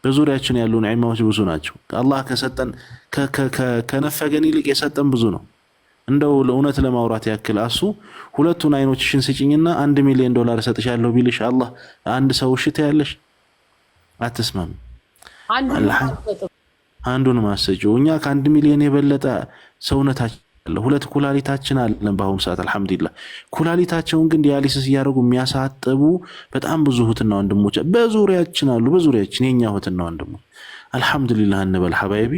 በዙሪያችን ያሉ ኒዕማዎች ብዙ ናቸው። አላህ ከሰጠን ከነፈገን ይልቅ የሰጠን ብዙ ነው። እንደው ለእውነት ለማውራት ያክል አሱ ሁለቱን አይኖችሽን ስጪኝና $1 ሚሊዮን እሰጥሻለሁ ቢልሽ አላህ አንድ ሰው እሺ ትያለሽ? አትስማም። አንዱን ማሰጪው እኛ ከ1 ሚሊዮን የበለጠ ሰውነታችን አለ። ሁለት ኩላሊታችን አለን በአሁኑ ሰዓት አልሐምዱሊላህ። ኩላሊታቸውን ግን ዲያሊሲስ እያደረጉ የሚያሳጥቡ በጣም ብዙ እህትና ወንድሞች በዙሪያችን አሉ። በዙሪያችን የኛ እህትና ወንድሞች አልሐምዱሊላህ እንበል ሐባይቢ።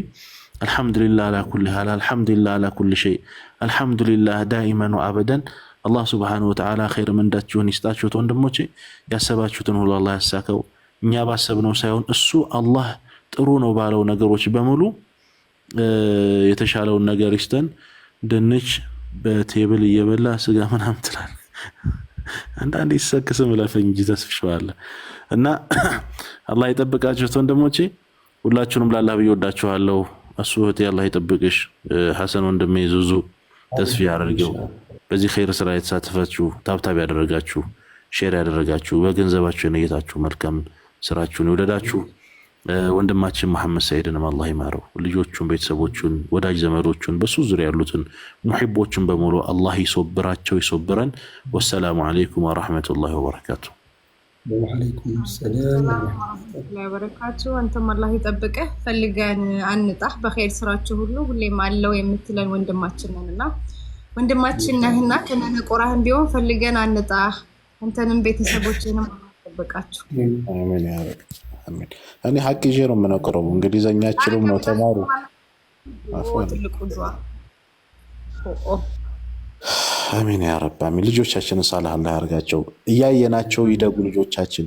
አልሐምዱሊላህ አላ ኩሊ ሐል፣ አልሐምዱሊላህ አላ ኩሊ ሸይ፣ አልሐምዱሊላህ ዳኢመን ወአበደን። አላህ ሱብሓነሁ ወተዓላ ኸይር ምንዳችሁን ይስጣችሁ ወንድሞቼ። ያሰባችሁትን ሁሉ አላህ ያሳከው። እኛ ባሰብነው ሳይሆን እሱ አላህ ጥሩ ነው ባለው ነገሮች በሙሉ የተሻለውን ነገር ይስጠን። ድንች በቴብል እየበላ ስጋ ምናምን ትላል አንዳንዴ ሲሰክስም ለፈኝ እንጂ ተስፍሽዋለ እና አላህ ይጠብቃችሁ ወንድሞቼ። ሁላችሁንም ለአላህ ብዬ ወዳችኋለሁ። እሱ እህቴ አላህ ይጠብቅሽ። ሐሰን ወንድሜ ዙዙ ተስፊ ያደርገው። በዚህ ኸይር ስራ የተሳተፋችሁ ታብታብ ያደረጋችሁ ሼር ያደረጋችሁ በገንዘባችሁ የነየታችሁ መልካም ስራችሁን ይወደዳችሁ። ወንድማችን መሐመድ ሰይድንም አላህ ይማረው። ልጆቹን፣ ቤተሰቦቹን፣ ወዳጅ ዘመዶቹን በሱ ዙሪያ ያሉትን ሙሂቦቹን በሙሉ አላህ ይሶብራቸው ይሶብረን። ወሰላሙ አለይኩም ወራህመቱላሂ ወበረካቱ።
ወአለይኩም ሰላም ወራህመቱላሂ
ወበረካቱ። አንተም አላህ ይጠብቅህ። ፈልገን አንጣህ በኸይር ስራችሁ ሁሉ ሁሌም አለው የምትለን ወንድማችን ነንና ወንድማችን ነህና ከነነቆራህም ቢሆን ፈልገን አንጣህ። አንተንም ቤተሰቦችንም ይጠብቃችሁ።
አሜን ያ ረብ አሜን። እኔ ሐቅ ይዤ ነው የምነቅረው። እንግሊዘኛ አችሉም ነው ተማሩ። አሜን ያ ረብ አሜን። ልጆቻችንን ሳላህ አላህ ያርጋቸው። እያየናቸው ይደጉ ልጆቻችን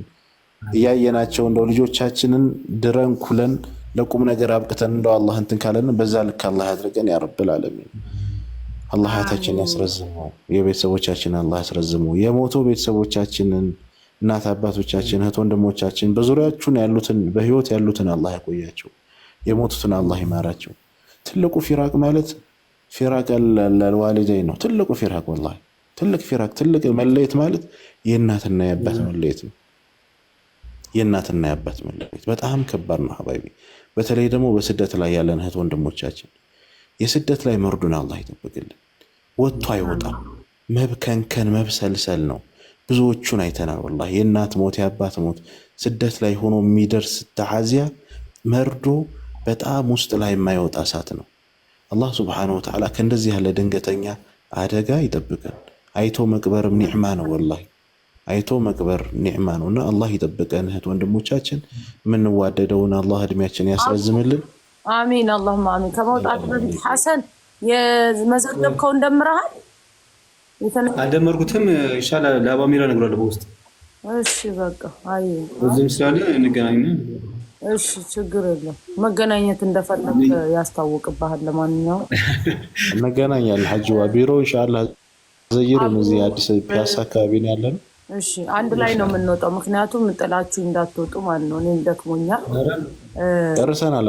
እያየናቸው እንደው ልጆቻችንን ድረን ኩለን ለቁም ነገር አብቅተን እንደው አላህ እንትን ካለን በዛ ልክ አላህ ያድርገን ያ ረብል ዓለሚን። አላህ ሀያታችንን ያስረዝመው። የቤተሰቦቻችንን አላህ ያስረዝመው። የሞቱ ቤተሰቦቻችንን እናት አባቶቻችን እህት ወንድሞቻችን በዙሪያችን ያሉትን በህይወት ያሉትን አላህ ያቆያቸው። የሞቱትን አላህ ይማራቸው። ትልቁ ፊራቅ ማለት ፊራቅ ለልዋሊደይ ነው። ትልቁ ፊራቅ ወላሂ ትልቅ ፊራቅ ትልቅ መለየት ማለት የእናትና የአባት መለየት ነው። የእናትና የአባት መለየት በጣም ከባድ ነው ሐባይቢ። በተለይ ደግሞ በስደት ላይ ያለን እህት ወንድሞቻችን የስደት ላይ መርዱን አላህ ይጠብቅልን። ወጥቶ አይወጣም። መብከንከን መብሰልሰል ነው። ብዙዎቹን አይተናል ወላሂ። የእናት ሞት የአባት ሞት ስደት ላይ ሆኖ የሚደርስ ተዓዚያ መርዶ በጣም ውስጥ ላይ የማይወጣ እሳት ነው። አላህ ሱብሓነሁ ወተዓላ ከእንደዚህ ያለ ድንገተኛ አደጋ ይጠብቀን። አይቶ መቅበርም ኒዕማ ነው ወላሂ። አይቶ መቅበር ኒዕማ ነውና አላህ ይጠብቀን። እህት ወንድሞቻችን የምንዋደደውን አላህ እድሜያችን ያስረዝምልን።
አሚን አላሁማ አሚን። ከመውጣት በፊት ሐሰን የመዘገብከው እንደምረሃል
አልደመርኩትም። ኢንሻአላህ ለአባሚራ እነግረዋለሁ በውስጥ።
እሺ በቃ አይ
እዚህም ስላለ እንገናኝና
እሺ ችግር የለም። መገናኘት እንደፈለክ ያስታውቅብሃል። ለማንኛውም
እንገናኛለን። ሀጂዋ ቢሮ ኢንሻአላህ ዘይሩን እዚህ አዲስ ፒያሳ አካባቢ ነው ያለነው።
እሺ አንድ ላይ ነው የምንወጣው፣ ምክንያቱም ጥላችሁ እንዳትወጡ ማለት ነው። እኔ ደክሞኛል።
ጨርሰናል።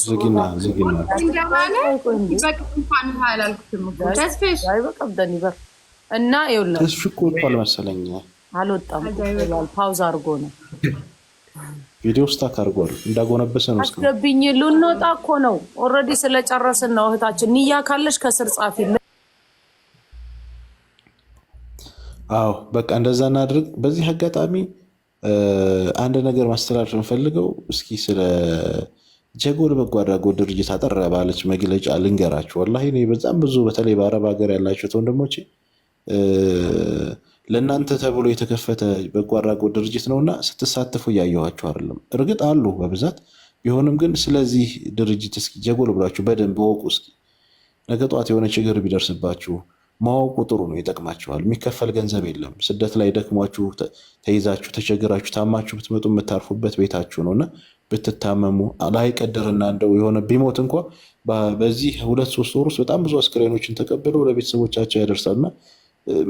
ዝግና
እና ይኸውልህ
ተስፊ እኮ ወጥቷል መሰለኝ።
አልወጣም፣ ፓውዝ አድርጎ ነው
ቪዲዮ ስታክ አድርጓል። እንዳጎነበሰ ነው።
አስገብኝ ልንወጣ እኮ ነው። ኦልሬዲ ስለጨረስን ነው። እህታችን ንያ ካለሽ ከስር ጻፊ።
አዎ በቃ እንደዛ እናድርግ። በዚህ አጋጣሚ አንድ ነገር ማስተላለፍ የምፈልገው እስኪ ስለ ጀጎል በጎ አድራጎት ድርጅት አጠር ባለች መግለጫ ልንገራችሁ። ወላሂ እኔ በጣም ብዙ በተለይ በአረብ ሀገር ያላችሁት ወንድሞቼ ለእናንተ ተብሎ የተከፈተ በጎ አድራጎት ድርጅት ነውና ስትሳተፉ እያየኋችሁ አይደለም። እርግጥ አሉ በብዛት ቢሆንም ግን ስለዚህ ድርጅት እስኪ ጀጎል ብላችሁ በደንብ ወቁ። እስኪ ነገ ጠዋት የሆነ ችግር ቢደርስባችሁ ማወቁ ጥሩ ነው፣ ይጠቅማችኋል። የሚከፈል ገንዘብ የለም። ስደት ላይ ደክሟችሁ ተይዛችሁ ተቸግራችሁ ታማችሁ ብትመጡ የምታርፉበት ቤታችሁ ነውና ብትታመሙ ላይቀደርና እንደው የሆነ ቢሞት እንኳ በዚህ 2-3 ወር ውስጥ በጣም ብዙ አስክሬኖችን ተቀብለው ለቤተሰቦቻቸው ያደርሳሉና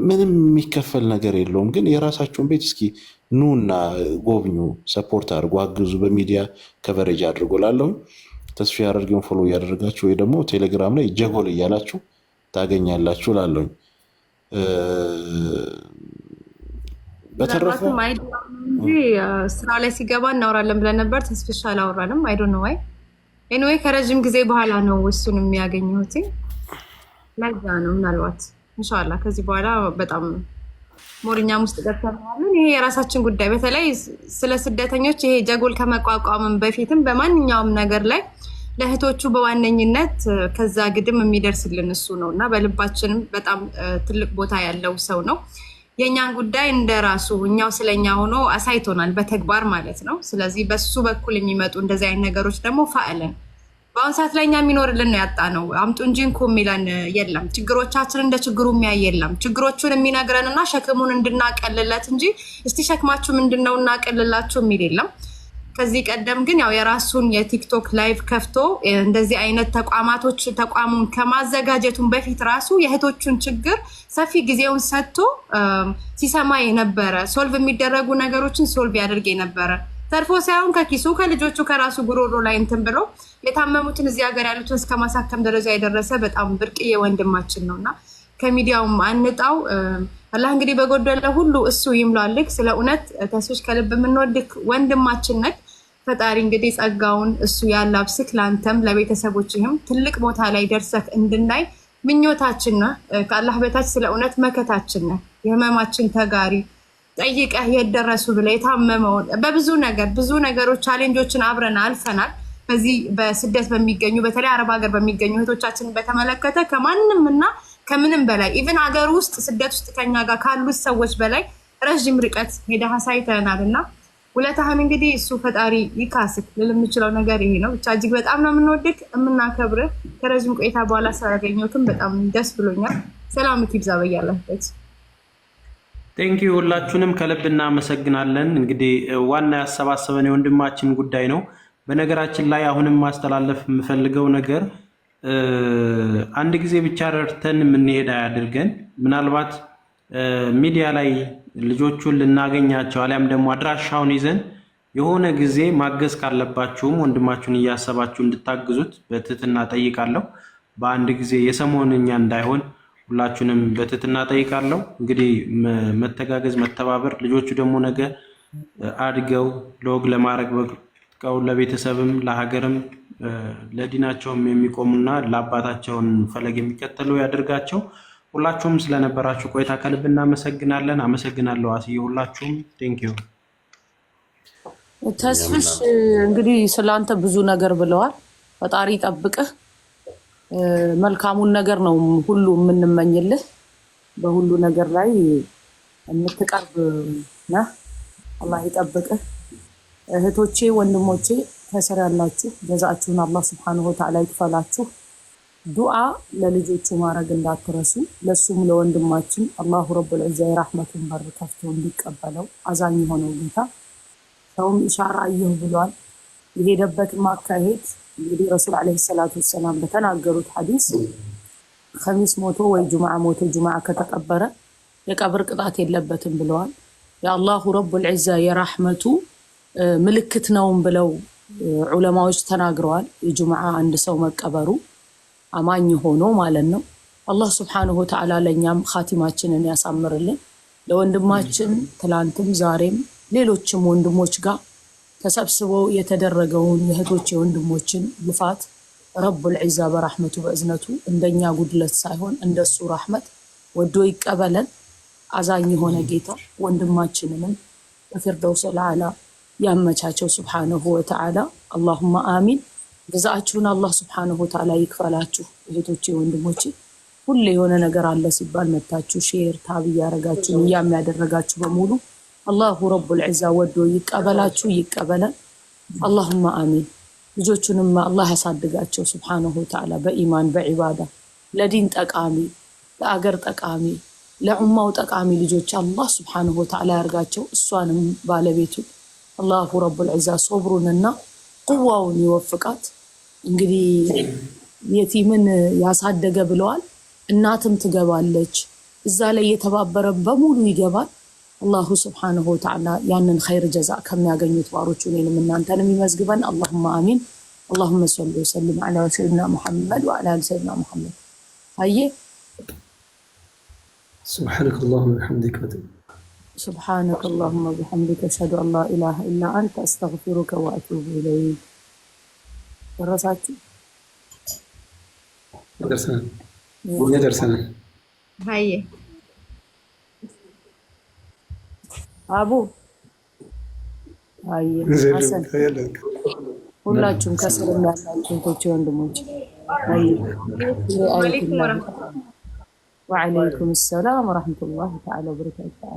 ምንም የሚከፈል ነገር የለውም። ግን የራሳችሁን ቤት እስኪ ኑና ጎብኙ፣ ሰፖርት አድርጉ፣ አግዙ። በሚዲያ ከቨሬጅ አድርጎ ላለሁ ተስፋ ያደርገውን ፎሎ እያደረጋችሁ ወይ ደግሞ ቴሌግራም ላይ ጀጎል እያላችሁ ታገኛላችሁ ላለሁ። በተረፈ
ስራ ላይ ሲገባ እናወራለን ብለን ነበር። ተስፍሻ አላወራንም። አይ ዶንት ኖ ዋይ። ኤኒዌይ ከረጅም ጊዜ በኋላ ነው እሱን የሚያገኘሁት። ለዛ ነው ምናልባት ኢንሻአላህ ከዚህ በኋላ በጣም ሞርኛም ውስጥ ገብተናል። ይሄ የራሳችን ጉዳይ። በተለይ ስለ ስደተኞች ይሄ ጀጎል ከመቋቋምም በፊትም በማንኛውም ነገር ላይ ለእህቶቹ በዋነኝነት ከዛ ግድም የሚደርስልን እሱ ነው እና በልባችንም በጣም ትልቅ ቦታ ያለው ሰው ነው። የእኛን ጉዳይ እንደራሱ እኛው ስለኛ ሆኖ አሳይቶናል በተግባር ማለት ነው። ስለዚህ በሱ በኩል የሚመጡ እንደዚህ አይነት ነገሮች ደግሞ ፋዕለን በአሁን ሰዓት ላይ እኛ የሚኖርልን ነው ያጣ ነው። አምጡ እንጂ እንኩ የሚለን የለም። ችግሮቻችን እንደ ችግሩ የሚያይ የለም። ችግሮቹን የሚነግረንና ሸክሙን እንድናቀልለት እንጂ እስቲ ሸክማችሁ ምንድነው እናቀልላችሁ የሚል የለም። ከዚህ ቀደም ግን ያው የራሱን የቲክቶክ ላይቭ ከፍቶ እንደዚህ አይነት ተቋሙን ከማዘጋጀቱን በፊት ራሱ የእህቶቹን ችግር ሰፊ ጊዜውን ሰጥቶ ሲሰማ የነበረ ሶልቭ የሚደረጉ ነገሮችን ሶልቭ ያደርግ የነበረ ተርፎ ሳይሆን ከኪሱ ከልጆቹ ከራሱ ጉሮሮ ላይ እንትን ብሎ የታመሙትን እዚህ ሀገር ያሉትን እስከ ማሳከም ደረጃ የደረሰ በጣም ብርቅዬ ወንድማችን ነው እና ከሚዲያውም አንጣው። አላህ እንግዲህ በጎደለ ሁሉ እሱ ይምላልክ። ስለ እውነት ተስፍሽ ከልብ የምንወድክ ወንድማችን ነክ። ፈጣሪ እንግዲህ ጸጋውን እሱ ያላብስክ። ለአንተም ለቤተሰቦችህም ትልቅ ቦታ ላይ ደርሰክ እንድናይ ምኞታችን ነው። ከአላህ በታች ስለ እውነት መከታችን ነው። የህመማችን ተጋሪ ጠይቀህ የደረሱ ብለ የታመመውን በብዙ ነገሮች ቻሌንጆችን አብረን አልፈናል። በዚህ በስደት በሚገኙ በተለይ አረብ ሀገር በሚገኙ እህቶቻችንን በተመለከተ ከማንም እና ከምንም በላይ ኢቭን ሀገር ውስጥ ስደት ውስጥ ከኛ ጋር ካሉት ሰዎች በላይ ረዥም ርቀት ሄደህ አሳይተናል እና ውለታህን እንግዲህ እሱ ፈጣሪ ይካስክ ልል የምችለው ነገር ይሄ ነው። ብቻ እጅግ በጣም ነው የምንወድቅ የምናከብርህ። ከረዥም ቆይታ በኋላ ስላገኘሁትም በጣም ደስ ብሎኛል። ሰላም ይብዛ በያለበት።
ቴንኪዩ ሁላችሁንም ከልብ እናመሰግናለን። እንግዲህ ዋና ያሰባሰበን የወንድማችን ጉዳይ ነው። በነገራችን ላይ አሁንም ማስተላለፍ የምፈልገው ነገር አንድ ጊዜ ብቻ ረድተን የምንሄድ አያድርገን። ምናልባት ሚዲያ ላይ ልጆቹን ልናገኛቸው አሊያም ደግሞ አድራሻውን ይዘን የሆነ ጊዜ ማገዝ ካለባችሁም ወንድማችሁን እያሰባችሁ እንድታግዙት በትህትና ጠይቃለሁ። በአንድ ጊዜ የሰሞንኛ እንዳይሆን ሁላችሁንም በትህትና ጠይቃለሁ። እንግዲህ መተጋገዝ፣ መተባበር ልጆቹ ደግሞ ነገ አድገው ለወግ ለማድረግ በቃው ለቤተሰብም ለሀገርም ለዲናቸውም የሚቆሙና ለአባታቸውን ፈለግ የሚከተሉ ያደርጋቸው። ሁላችሁም ስለነበራችሁ ቆይታ ከልብ እናመሰግናለን። አመሰግናለሁ አስዬ፣ ሁላችሁም ቴንኪዩ።
ተስፍሽ እንግዲህ ስለአንተ ብዙ ነገር ብለዋል። ፈጣሪ ጠብቅህ። መልካሙን ነገር ነው ሁሉ የምንመኝልህ። በሁሉ ነገር ላይ የምትቀርብ ነህ። አላህ ይጠብቅህ። እህቶቼ ወንድሞቼ ከስር ያላችሁ ጀዛችሁን አላህ ስብሐነሁ ወተዓላ ይክፈላችሁ። ዱዓ ለልጆቹ ማድረግ እንዳትረሱ። ለሱም ለወንድማችን አላሁ ረቡል ዒዛ የራህመቱን በር ከፍቶ እንዲቀበለው አዛኝ የሆነው ጌታ ሰውም ኢሻራ አየሁ ብሏል። የሄደበት ማካሄድ እንግዲህ ረሱል አለይሂ ሰላቱ ወሰላም በተናገሩት ሐዲስ ኸሚስ ሞቶ ወይ ጁምዓ ሞቶ ጁምዓ ከተቀበረ የቀብር ቅጣት የለበትም ብለዋል። የአላሁ ረቡል ዒዛ የራህመቱ ምልክት ነው ብለው ዑለማዎች ተናግረዋል። የጁምዓ አንድ ሰው መቀበሩ አማኝ ሆኖ ማለት ነው። አላህ ሱብሓነሁ ወተዓላ ለኛም ኻቲማችንን ያሳምርልን። ለወንድማችን ትላንትም ዛሬም ሌሎችም ወንድሞች ጋር ተሰብስበው የተደረገውን የእህቶች የወንድሞችን ልፋት ረቡል ዒዛ በራህመቱ በእዝነቱ እንደኛ ጉድለት ሳይሆን እንደሱ ራህመት ወዶ ይቀበለን። አዛኝ የሆነ ጌታ ወንድማችንንም በፊርደውስ አልአዕላ ያመቻቸው ሱብሓነሁ ወተዓላ። አላሁመ አሚን። ጀዛአችሁን አላህ ሱብሓነሁ ወተዓላ ይክፈላችሁ። እህቶቼ ወንድሞቼ ሁሌ የሆነ ነገር አለ ሲባል መታችሁ ሼር ታብ ያረጋችሁ ያደረጋችሁ በሙሉ አላሁ ረቡል ዒዛ ወዶ ይቀበላችሁ ይቀበለን። አላሁመ አሚን። ልጆቹንም አላህ ያሳድጋቸው ሱብሓነሁ ወተዓላ በኢማን በዒባዳ ለዲን ጠቃሚ ለአገር ጠቃሚ ለኡማው ጠቃሚ ልጆች አላህ ሱብሓነሁ ወተዓላ ያርጋቸው። እሷንም ባለቤቱ አላሁ ረቡል ዒዛ ሶብሩንና ቁዋውን ይወፍቃት። እንግዲህ የቲምን ያሳደገ ብለዋል። እናትም ትገባለች እዛ ላይ የተባበረ በሙሉ ይገባል። አላሁ ሱብሓነሁ ወተዓላ ያንን ኸይር ጀዛ ከሚያገኙት ባሮቹ እኔንም እናንተንም ይመዝግበን። አላሁመ አሚን። اللهم صل وسلم على سيدنا محمد وعلى ال سيدنا محمد. هاي
سبحانك اللهم وبحمدك
سبحانك اللهم وبحمدك اشهد ان لا اله الا انت استغفرك واتوب اليك. درساتي
درسنا
هاي
ابو هاي حسن ሁላችሁም ከስር ያላችሁ እህቶቼ ወንድሞቼ ወአለይኩም ሰላም ወራህመቱላሂ ተዓላ ወበረካቱሁ።